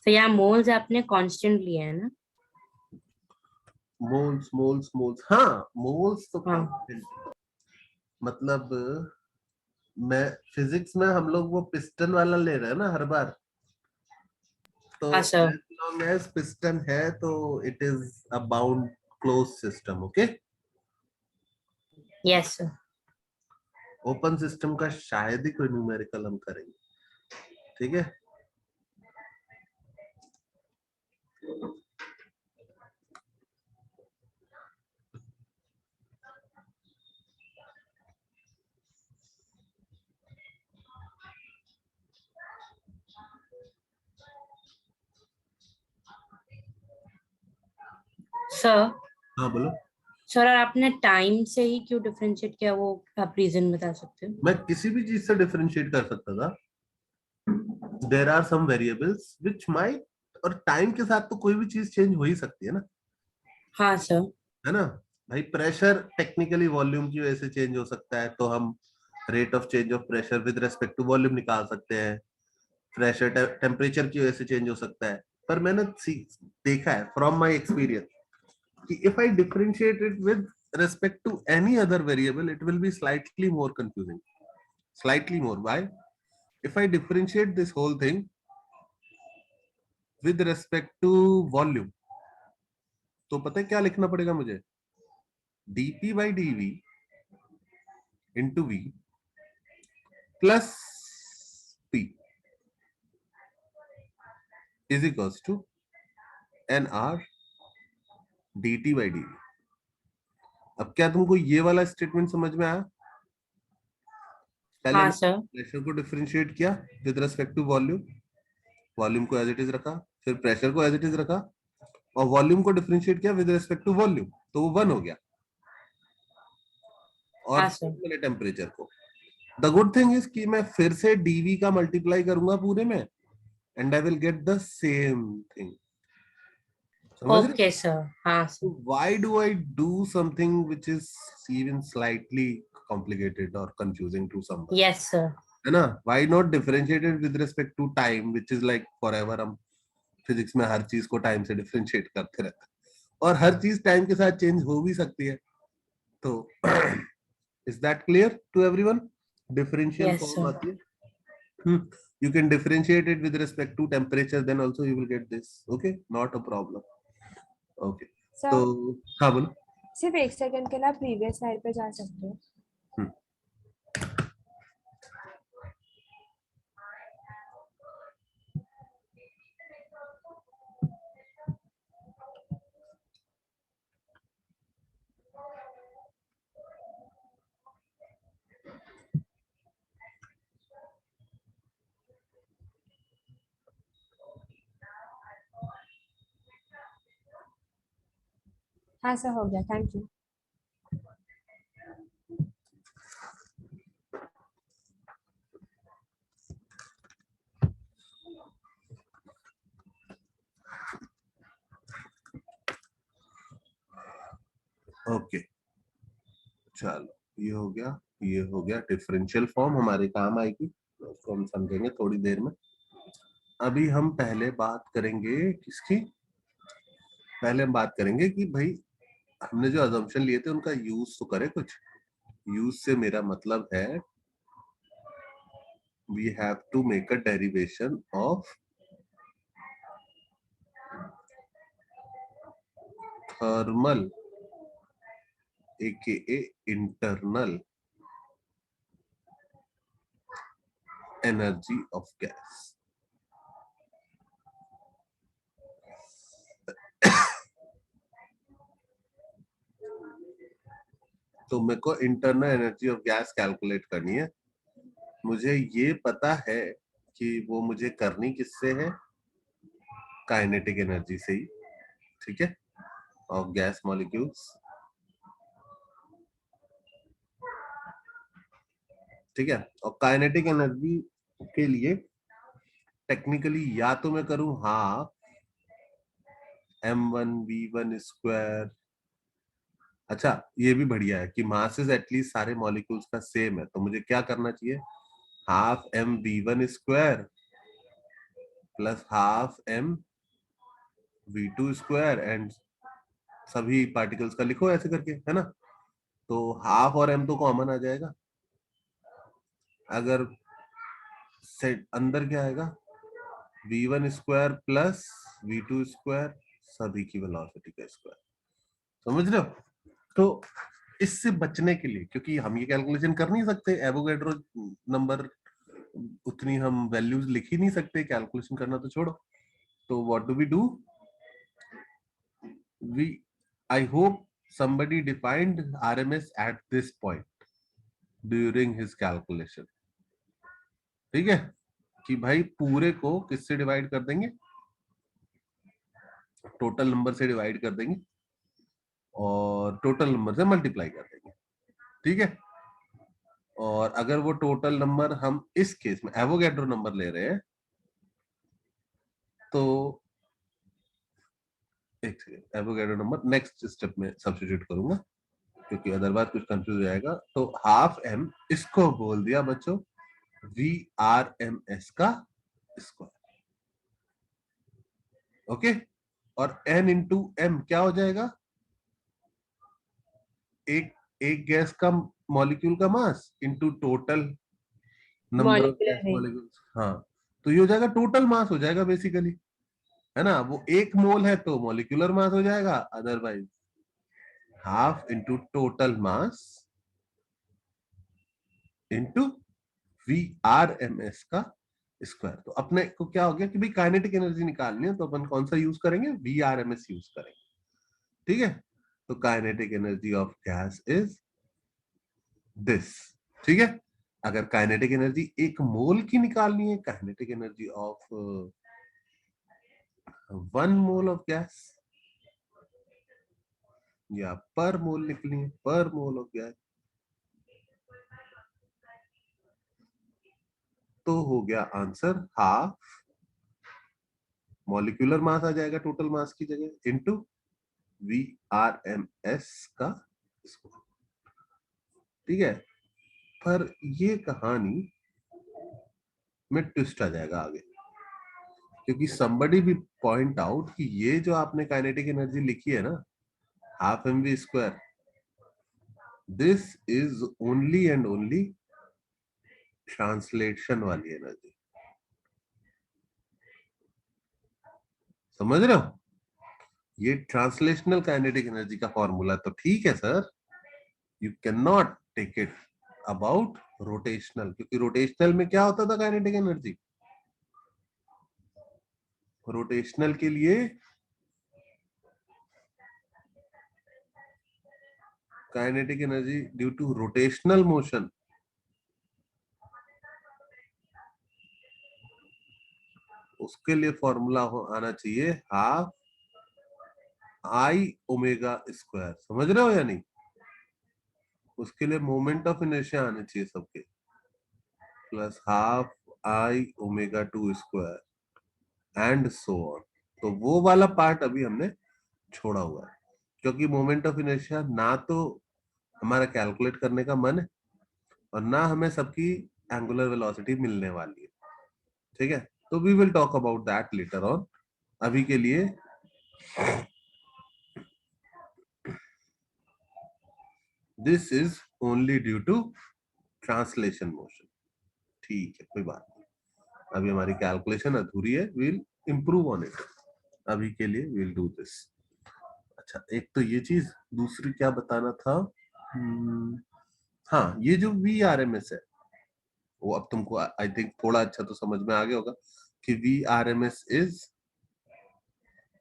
तो यहाँ मोल्स आपने कांस्टेंट लिया है ना? मोल्स मोल्स मोल्स, हाँ मोल्स तो हाँ. constant. मतलब मैं फिजिक्स में हम लोग वो पिस्टन वाला ले रहे हैं ना हर बार, तो हाँ, sir. as long as piston है तो it is a bound closed system. Okay, yes sir. Open system का शायद ही कोई न्यूमेरिकल हम करेंगे. ठीक है, सर, हाँ बोलो. सर आपने टाइम से ही क्यों डिफरेंशिएट किया, वो आप रीजन बता सकते हो? मैं किसी भी चीज से डिफरेंशिएट कर सकता था. There are some variables which might, और टाइम के साथ तो कोई भी चीज चेंज हो ही सकती है ना. हाँ सर. है ना भाई. प्रेशर टेक्निकली वॉल्यूम की वजह से चेंज हो सकता है, तो हम rate of change of pressure with respect to volume निकाल सकते हैं. प्रेशर टेम्परेचर की वजह से चेंज हो सकता है. पर मैंने देखा है फ्रॉम माय एक्सपीरियंस कि if I differentiate it with respect to any other variable, it will be slightly more confusing. Slightly more. Why? If I differentiate this whole thing with respect to volume, तो पता है क्या लिखना पड़ेगा मुझे? dp by dv into v plus p is equals to nr dt by dv. अब क्या तुमको ये वाला स्टेटमेंट समझ में आया? पहले हाँ सर. प्रेशर को डिफरेंशिएट किया with respect to volume, volume को एज इट इज रखा, फिर प्रेशर को एज इट इज रखा, और वॉल्यूम को डिफरेंशिएट किया विद रिस्पेक्ट टू वॉल्यूम, तो वो 1 हो गया. और हाँ सर. मैंने टेम्परेचर को. द गुड थिंग इज कि मैं फिर से dv का मल्टीप्लाई करूंगा पूरे में, and I will get the same thing. Okay sir. हाँ sir. Why do I do something which is even slightly complicated और confusing to someone? Yes sir. है ना. Why not differentiated with respect to time, which is like forever. हम फिजिक्स में हर चीज को टाइम से डिफरेंशिएट करते रहते हैं, और हर चीज टाइम के साथ चेंज हो भी सकती है. तो is that clear to everyone? Differential Yes, form sir. आती है. You can differentiate it with respect to temperature, then also you will get this. Okay, not a problem. Okay. Sir तो हाँ बोलो. सिर्फ 1 सेकंड के लिए प्रीवियस स्लाइड पे जा सकते हो? हाँ सर, हो गया. Thank you. ओके, चलो ये हो गया, ये हो गया. डिफरेंशियल फॉर्म हमारे काम आएगी, उसको हम समझेंगे थोड़ी देर में. अभी हम पहले बात करेंगे किसकी, पहले हम बात करेंगे कि भाई हमने जो अजम्पशन लिए थे उनका यूज तो करे कुछ। यूज से मेरा मतलब है we have to make a derivation of thermal aka internal energy of gas। तो मेरे को internal energy of gas calculate करनी है। मुझे ये पता है कि वो मुझे करनी किससे है, काइनेटिक एनर्जी से ही, ठीक है, ऑफ गैस मॉलिक्यूल्स, ठीक है। और काइनेटिक एनर्जी के लिए टेक्निकली या तो मैं करूं हाफ m1v1 स्क्वायर। अच्छा ये भी बढ़िया है कि मासेस एटलीस्ट सारे मॉलिक्यूल्स का सेम है, तो मुझे क्या करना चाहिए, half mv1 square plus half mv2 square and सभी पार्टिकल्स का लिखो ऐसे करके, है ना। तो हाफ और m तो कॉमन आ जाएगा, अगर सेट अंदर क्या आएगा, v1 square plus v2 square सभी की वेलोसिटी का स्क्वायर, समझ रहे हो। तो इससे बचने के लिए, क्योंकि हम ये कैलकुलेशन कर नहीं सकते, एवोगैड्रो नंबर उतनी हम वैल्यूज लिख ही नहीं सकते, कैलकुलेशन करना तो छोड़ो। तो what do we do, we I hope somebody defined RMS at this point during his calculation, ठीक है, कि भाई पूरे को किससे डिवाइड कर देंगे, टोटल नंबर से डिवाइड कर देंगे और टोटल नंबर से मल्टीप्लाई कर देंगे, ठीक है। और अगर वो टोटल नंबर हम इस केस में एवोगैड्रो नंबर ले रहे हैं तो एक second, Avogadro number next step में सब्स्टिट्यूट करूंगा क्योंकि अदरवाइज कुछ कंफ्यूज हो जाएगा। तो हाफ m इसको बोल दिया बच्चों VRMS का स्क्वायर, ओके। और n इंटू m क्या हो जाएगा, एक गैस का मॉलिक्यूल का mass into total number of gas molecules, हाँ। तो ये हो जाएगा टोटल मास हो जाएगा बेसिकली, है ना। वो एक मोल है तो मॉलिक्यूलर मास हो जाएगा, otherwise half into total mass into VRMS का स्क्वायर। तो अपने को क्या हो गया कि भाई काइनेटिक एनर्जी निकालनी है तो अपन कौन सा यूज करेंगे, VRMS यूज करेंगे, ठीक है। तो kinetic energy of gas is this, ठीक है। अगर काइनेटिक एनर्जी एक मोल की निकालनी है, kinetic energy of 1 mole of gas, या पर मोल निकलनी है, पर मोल ऑफ गैस, तो हो गया आंसर हाफ मॉलिक्यूलर मास आ जाएगा टोटल मास की जगह इनटू VRMS का स्क्वायर, ठीक है। पर ये कहानी में ट्विस्ट आ जाएगा आगे, क्योंकि somebody भी पॉइंट आउट कि ये जो आपने काइनेटिक एनर्जी लिखी है ना half mv square, this is only and only translation वाली एनर्जी, समझ रहे हो। ये ट्रांसलेशनल काइनेटिक एनर्जी का फॉर्मूला तो ठीक है sir, you can not take it about rotational, क्योंकि रोटेशनल में क्या होता था काइनेटिक एनर्जी, रोटेशनल के लिए kinetic energy due to rotational motion, उसके लिए फॉर्मूला आना चाहिए हाफ I ओमेगा स्क्वायर, समझ रहे हो या नहीं। उसके लिए मोमेंट ऑफ इनर्शिया आने चाहिए सबके, plus half I omega 2 square and so on. तो वो वाला पार्ट अभी हमने छोड़ा हुआ है, क्योंकि मोमेंट ऑफ इनर्शिया ना तो हमारा कैलकुलेट करने का मन है और ना हमें सबकी एंगुलर वेलोसिटी मिलने वाली है, ठीक है। तो we will talk about that later on. अभी के लिए this is only due to translation motion. ठीक है, कोई बात नहीं. अभी हमारी कैलकुलेशन अधूरी है. Will improve on it. अभी के लिए विल डू दिस. अच्छा, एक तो ये चीज. दूसरी क्या बताना था? हाँ, ये जो VRMS है वो अब तुमको आई थिंक थोड़ा अच्छा तो समझ में आ गया होगा कि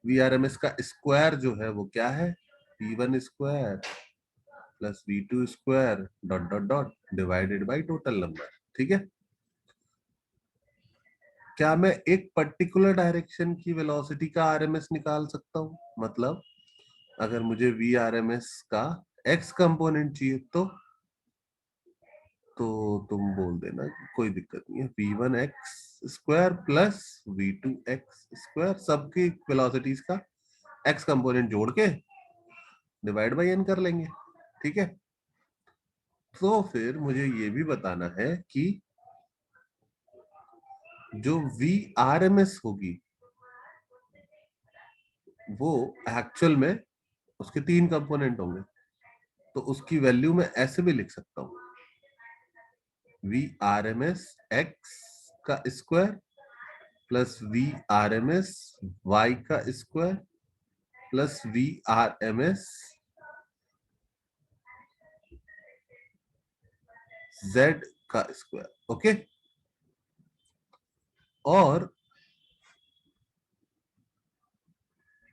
VRMS का स्क्वायर जो है वो क्या है? V1 square plus V2 square dot dot dot divided by total number. ठीक है. क्या मैं एक पर्टिकुलर डायरेक्शन की वेलोसिटी का RMS निकाल सकता हूँ? मतलब अगर मुझे VRMS का x कंपोनेंट चाहिए तो तुम बोल देना, कोई दिक्कत नहीं है. V1x square plus V2x square सबकी वेलोसिटीज का x कंपोनेंट जोड़ के डिवाइड बाय n कर लेंगे. ठीक है. तो फिर मुझे ये भी बताना है कि जो VRMS होगी वो एक्चुअल में उसके 3 कंपोनेंट होंगे. तो उसकी वैल्यू मैं ऐसे भी लिख सकता हूं. VRMS x का स्क्वायर प्लस VRMS y का स्क्वायर प्लस VRMS z का स्क्वायर. ओके. और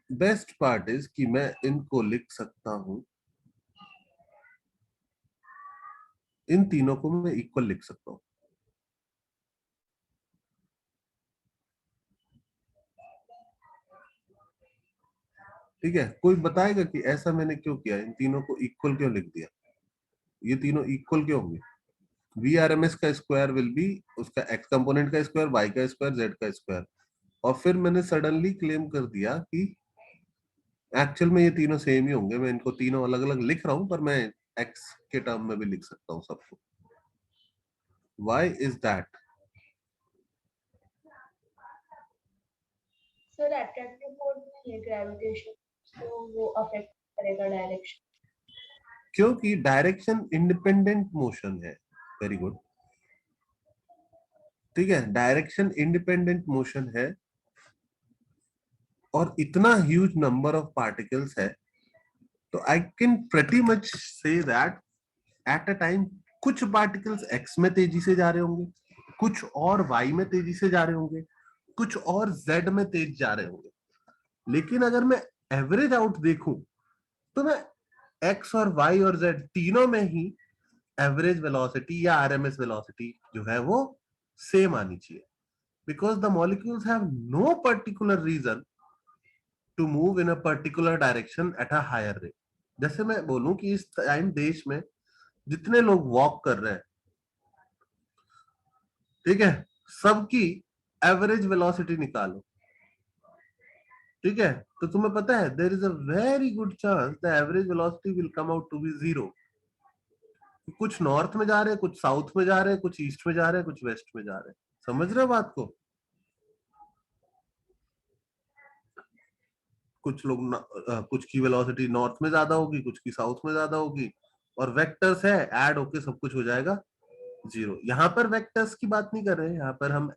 बेस्ट पार्ट इज कि मैं इनको लिख सकता हूं, इन तीनों को मैं इक्वल लिख सकता हूं. ठीक है. कोई बताएगा कि ऐसा मैंने क्यों किया, इन तीनों को इक्वल क्यों लिख दिया? ये तीनों इक्वल क्यों होंगे? VRMS का स्क्वायर विल बी उसका x कंपोनेंट का स्क्वायर, y का स्क्वायर, z का स्क्वायर. और फिर मैंने सडनली क्लेम कर दिया कि एक्चुअल में ये तीनों सेम ही होंगे. मैं इनको तीनों अलग अलग लिख रहा हूं पर मैं x के टर्म में भी लिख सकता हूं सबको. Why is that? Sir attractive force नहीं है ग्रेविटेशन, तो वो अफेक्ट करेगा डायरेक्शन. क्योंकि डायरेक्शन इंडिपेंडेंट मोशन है. Very good. ठीक है. डायरेक्शन इंडिपेंडेंट मोशन है और इतना ह्यूज नंबर ऑफ पार्टिकल्स है तो I can pretty much say that at a time कुछ पार्टिकल्स x में तेजी से जा रहे होंगे, कुछ और y में तेजी से जा रहे होंगे, कुछ और z में तेज जा रहे होंगे. लेकिन अगर मैं एवरेज आउट देखूं तो मैं x और y और z तीनों में ही एवरेज वेलोसिटी या RMS वेलोसिटी जो है वो सेम आनी चाहिए. Because the molecules have no particular reason to move in a particular direction at a higher rate. जैसे मैं बोलूं कि इस टाइम देश में जितने लोग वॉक कर रहे हैं, ठीक है, सबकी एवरेज वेलोसिटी निकालो. ठीक है. तो तुम्हें पता है there is a very good chance the average velocity will come out to be 0. कुछ नॉर्थ में जा रहे हैं, कुछ साउथ में जा रहे हैं, कुछ ईस्ट में जा रहे हैं, कुछ वेस्ट में जा रहे हैं. समझ रहे हो बात को? कुछ लोग कुछ की वेलोसिटी नॉर्थ में ज्यादा होगी, कुछ की साउथ में ज्यादा होगी. और वेक्टर्स है, ऐड होके सब कुछ हो जाएगा 0. यहाँ पर वेक्टर्स की बात नहीं कर रहे हैं, यहाँ पर हम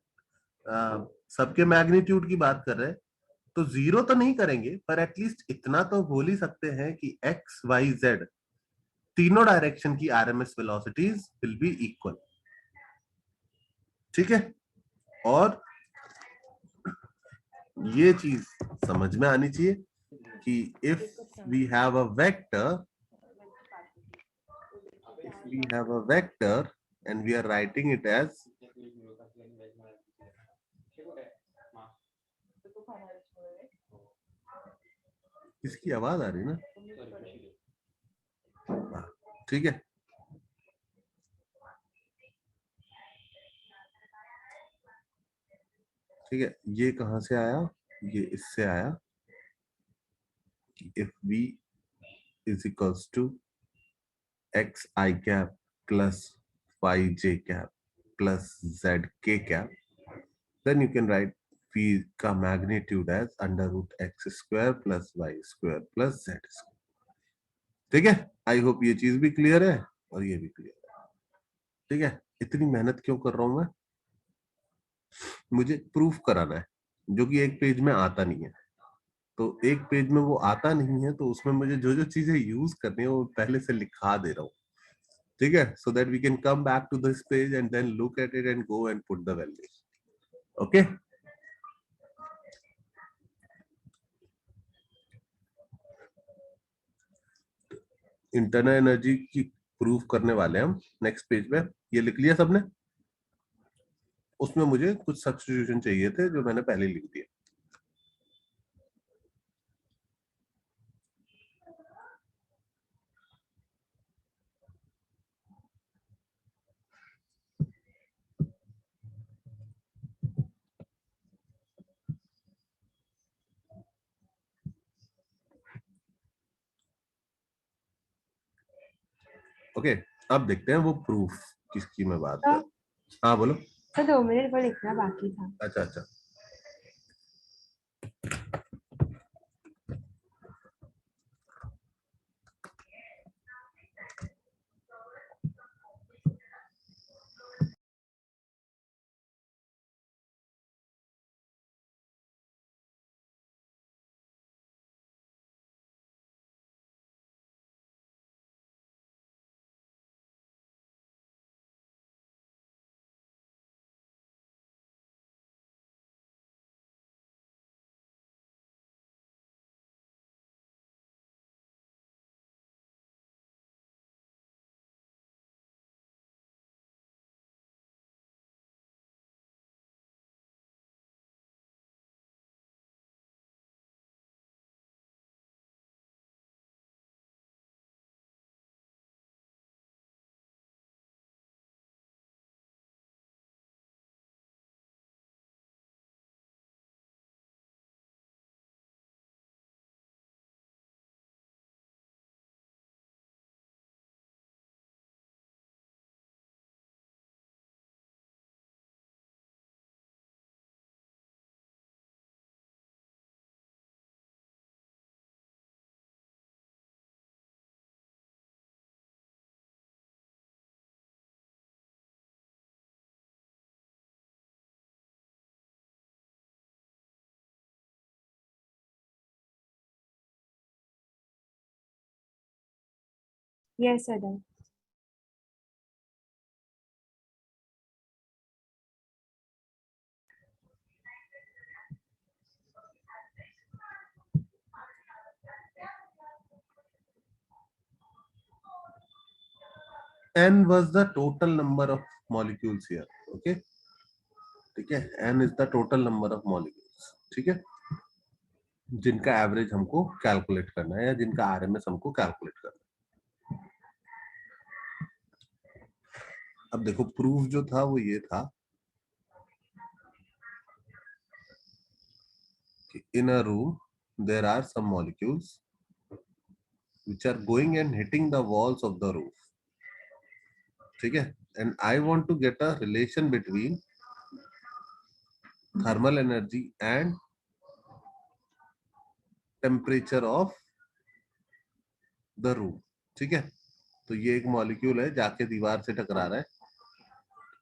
सबके मैग्नीट्यूड की बात कर रहे हैं. तो 0 तो नहीं करेंगे पर एटलीस्ट इतना तो बोल ही सकते हैं कि x, y, z तीनों डायरेक्शन की RMS velocities will be equal. ठीक है. और ये चीज समझ में आनी चाहिए कि if we have a vector and we are writing it as इसकी आवाज आ रही है ना? ठीक है. ठीक है. ये कहां से आया? ये इससे आया कि if v is equals to x I cap plus y j cap plus z k cap, then you can write v का magnitude as under root x square plus y square plus z square. ठीक है, आई होप ये चीज भी क्लियर है और ये भी क्लियर है. ठीक है, इतनी मेहनत क्यों कर रहा हूं मैं? मुझे प्रूफ कराना है जो कि एक पेज में आता नहीं है. तो एक पेज में वो आता नहीं है तो उसमें मुझे जो जो चीजें यूज करनी है वो पहले से लिखा दे रहा हूँ. ठीक है, so that we can come back to this page and then look at it and go and put the values. Okay. Internal energy की प्रूफ करने वाले हैं हम नेक्स्ट पेज पे. ये लिख लिया सबने? उसमें मुझे कुछ सब्स्टिट्यूशन चाहिए थे जो मैंने पहले लिख दिए. ओके, अब देखते हैं वो प्रूफ किसकी मैं बात कर. हाँ बोलो. तो 2 मिनट वो लिखना बाकी था. अच्छा अच्छा. Yes, Adam. N was the total number of molecules here. Okay. ठीक है, N is the total number of molecules. ठीक है, जिनका एवरेज हमको कैलकुलेट करना है या जिनका आरएमएस हमको कैलकुलेट करना है. अब देखो प्रूफ जो था वो ये था कि in a room there are some molecules which are going and hitting the walls of the roof. ठीक है, and I want to get a relation between thermal energy and temperature of the room. ठीक है, तो ये एक मॉलिक्यूल है जाके दीवार से टकरा रहा है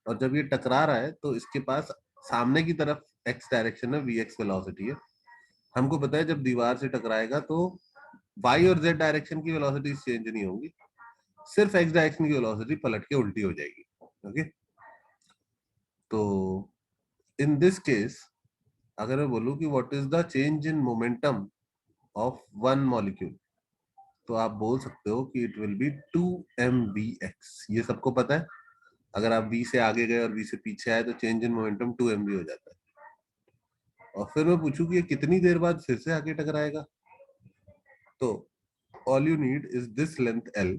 और जब ये टकरा रहा है तो इसके पास सामने की तरफ x डायरेक्शन में vx वेलोसिटी है. हमको पता है जब दीवार से टकराएगा तो y और z डायरेक्शन की वेलोसिटी चेंज नहीं होगी, सिर्फ x डायरेक्शन की वेलोसिटी पलट के उल्टी हो जाएगी. ओके, तो इन दिस केस अगर मैं बोलूं कि what is the change in momentum of one molecule तो आप बोल सकते हो कि इट विल बी 2mvx. ये सबको पता है. अगर आप v से आगे गए और v से पीछे आए तो चेंज इन मोमेंटम 2mv हो जाता है. और फिर मैं पूछूं कि ये कितनी देर बाद फिर से आगे टकराएगा, तो all you need is this length l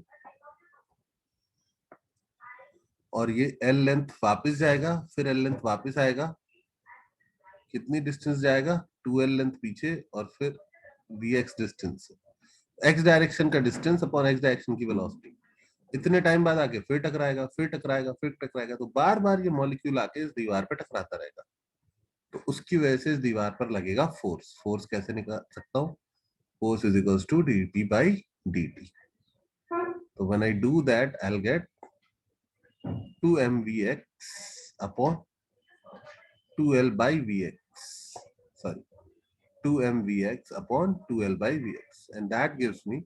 और ये l लेंथ वापस जाएगा, फिर l लेंथ वापस आएगा. कितनी डिस्टेंस जाएगा? 2l लेंथ पीछे और फिर vx डिस्टेंस, x डायरेक्शन का डिस्टेंस अपॉन x डायरेक्शन की वेलोसिटी. इतने टाइम बाद आके फिर टकराएगा, फिर टकराएगा, फिर टकराएगा. तो बार बार ये मॉलिक्यूल आके इस दीवार पे टकराता रहेगा. तो उसकी वजह से इस दीवार पर लगेगा फोर्स। फोर्स कैसे निकाल सकता हूँ? Force is equals to dp by dt. तो when I do that, I'll get 2mvx upon 2l by vx. Sorry, 2mvx upon 2l by vx, and that gives me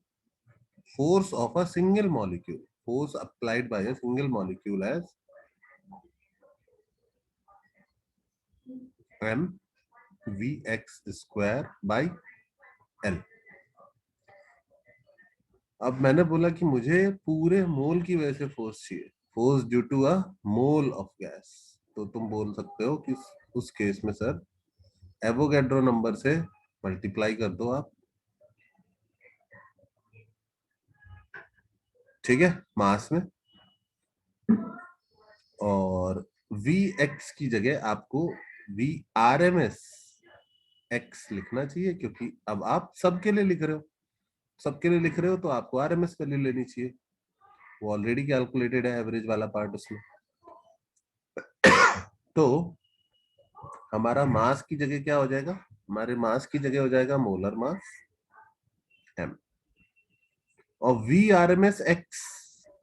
force of a single molecule. Force applied by a single molecule as mvx square by l. अब मैंने बोला कि मुझे पूरे मोल की वजह से फोर्स चाहिए, force due to a mole of gas. तो तुम बोल सकते हो कि उस केस में सर एवोगैड्रो नंबर से मल्टीप्लाई कर दो आप, ठीक है, मास में, और Vx की जगह आपको Vrms x लिखना चाहिए, क्योंकि अब आप सबके लिए लिख रहे हो, सबके लिए लिख रहे हो तो आपको आरएमएस वैल्यू लेनी चाहिए, वो ऑलरेडी कैलकुलेटेड है एवरेज वाला पार्ट उसमें। तो हमारा मास की जगह क्या हो जाएगा? हमारे मास की जगह हो जाएगा मोलर मास m, और Vrms x,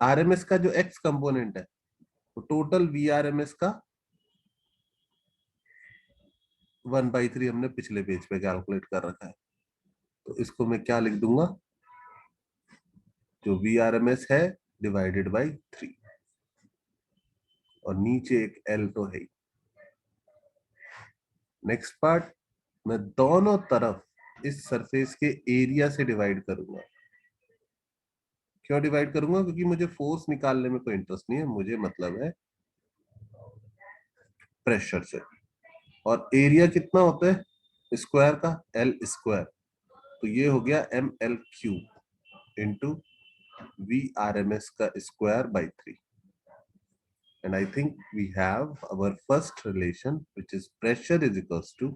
आरएमएस का जो x कंपोनेंट है तो टोटल Vrms का 1/3 हमने पिछले पेज पे कैलकुलेट कर रखा है। तो इसको मैं क्या लिख दूंगा? जो Vrms है डिवाइडेड बाई 3, और नीचे एक L तो है ही। नेक्स्ट पार्ट, मैं दोनों तरफ इस सरफेस के एरिया से डिवाइड करूंगा। क्यों डिवाइड करूंगा? क्योंकि मुझे फोर्स निकालने में कोई इंटरेस्ट नहीं है, मुझे मतलब है प्रेशर से। और एरिया कितना होता है स्क्वायर का? L square. तो ये हो गया ml क्यूब इंटू Vrms का square by 3। And I think we have our first relation, which is pressure is equals to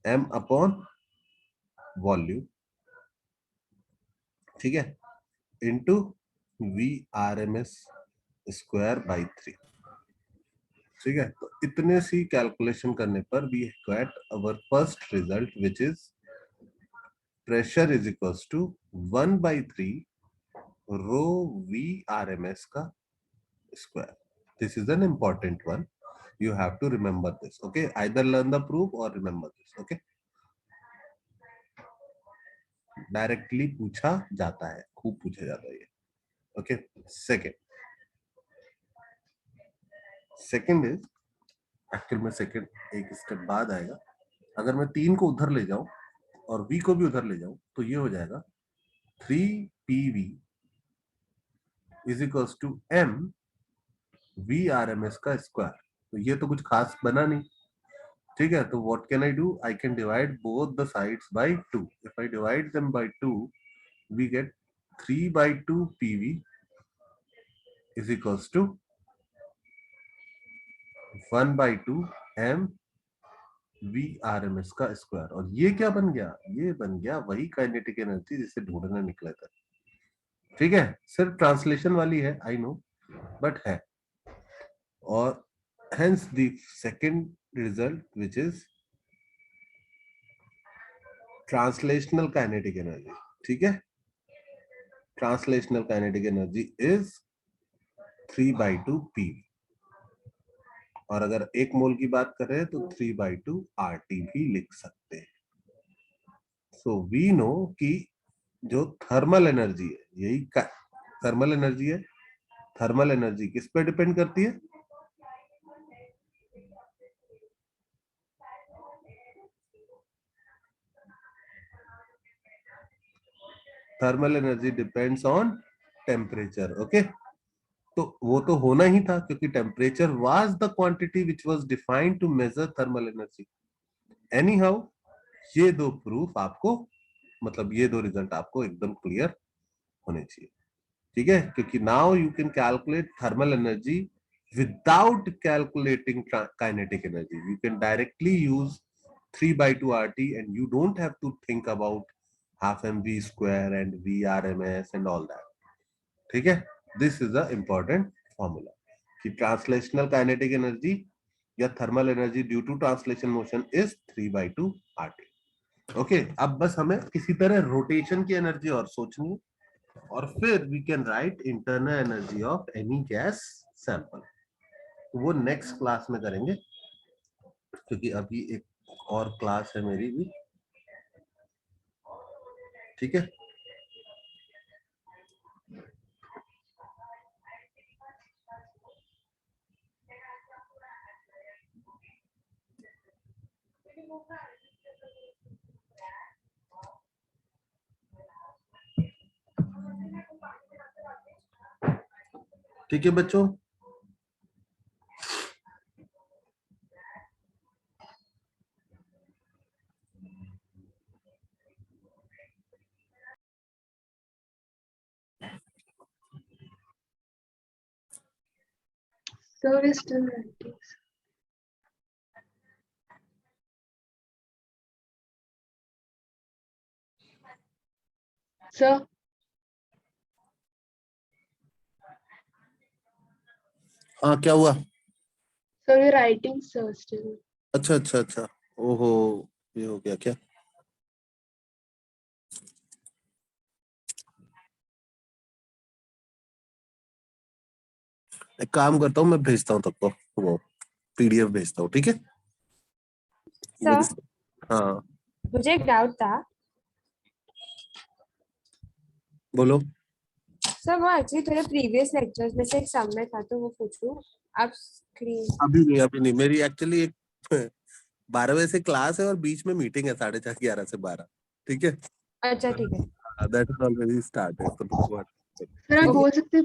m upon volume, ठीक है, into Vrms square by 3, ठीक है। तो इतने सी कैलकुलेशन करने पर we got our first result, which is pressure is equals to 1/3 rho Vrms का square. This is an important one. You have to remember this. Okay, either learn the proof or remember this. Okay, directly पूछा जाता है, खूब पूछा जाता है ये। ओके, सेकंड इज, एक्चुअल में सेकंड एक स्टेप बाद आएगा। अगर मैं 3 को उधर ले जाऊं और V को भी उधर ले जाऊं तो ये हो जाएगा 3PV is equals to m Vrms का स्क्वायर। तो ये तो कुछ खास बना नहीं, ठीक है। तो what can I do? I can divide both the sides by 2। If I divide them by 2 we get 3/2 PV is equals to 1/2 m Vrms का स्क्वायर। और ये क्या बन गया? ये बन गया वही काइनेटिक एनर्जी जिसे ढूंढना निकला था, ठीक है। सिर्फ ट्रांसलेशन वाली है, आई नो, बट है। और hence the second result, which is translational kinetic energy, ठीक है। translational kinetic energy is 3/2 PV, और अगर 1 मोल की बात कर रहे हैं तो 3/2 RT भी लिख सकते हैं। सो वी नो कि जो थर्मल एनर्जी है, यही थर्मल एनर्जी है। थर्मल एनर्जी किस पे डिपेंड करती है? Thermal energy depends on temperature. Okay, तो वो तो होना ही था, क्योंकि temperature was the quantity which was defined to measure thermal energy. Anyhow, ये दो प्रूफ आपको, मतलब ये दो रिजल्ट आपको एकदम क्लियर होने चाहिए, ठीक है। क्योंकि now you can calculate thermal energy without calculating kinetic energy. You can directly use 3/2 RT and you don't have to think about half mv square and Vrms and all that, ठीक है। This is a important formula कि ट्रांसलेशनल काइनेटिक एनर्जी या thermal energy due to translation motion is 3/2 RT। Okay, अब बस हमें किसी तरह रोटेशन की एनर्जी और सोचनी है, और फिर we can write internal energy of any gas sample. वो नेक्स्ट क्लास में करेंगे, क्योंकि अभी एक और क्लास है मेरी भी। ठीक है, ठीक है बच्चों। Sir is still writing. Sir, हाँ, क्या हुआ? sir, we're writing, sir, still. अच्छा अच्छा अच्छा, ओहो, ये हो गया क्या? एक काम करता हूँ, मैं भेजता हूँ तब को वो PDF भेजता हूँ, ठीक है? सर, हाँ मुझे एक डाउट था बोलो। सर। वो एक्चुअली थोड़े प्रीवियस लेक्चर्स में से एक सम में था, तो वो पूछूं आप स्क्रीन। अभी नहीं, मेरी एक्चुअली एक 12 बजे से क्लास है और बीच में मीटिंग है 4:30 11 से 12, ठीक है? अच्छा ठीक है। That is already started. Sir आप बोल सकते हैं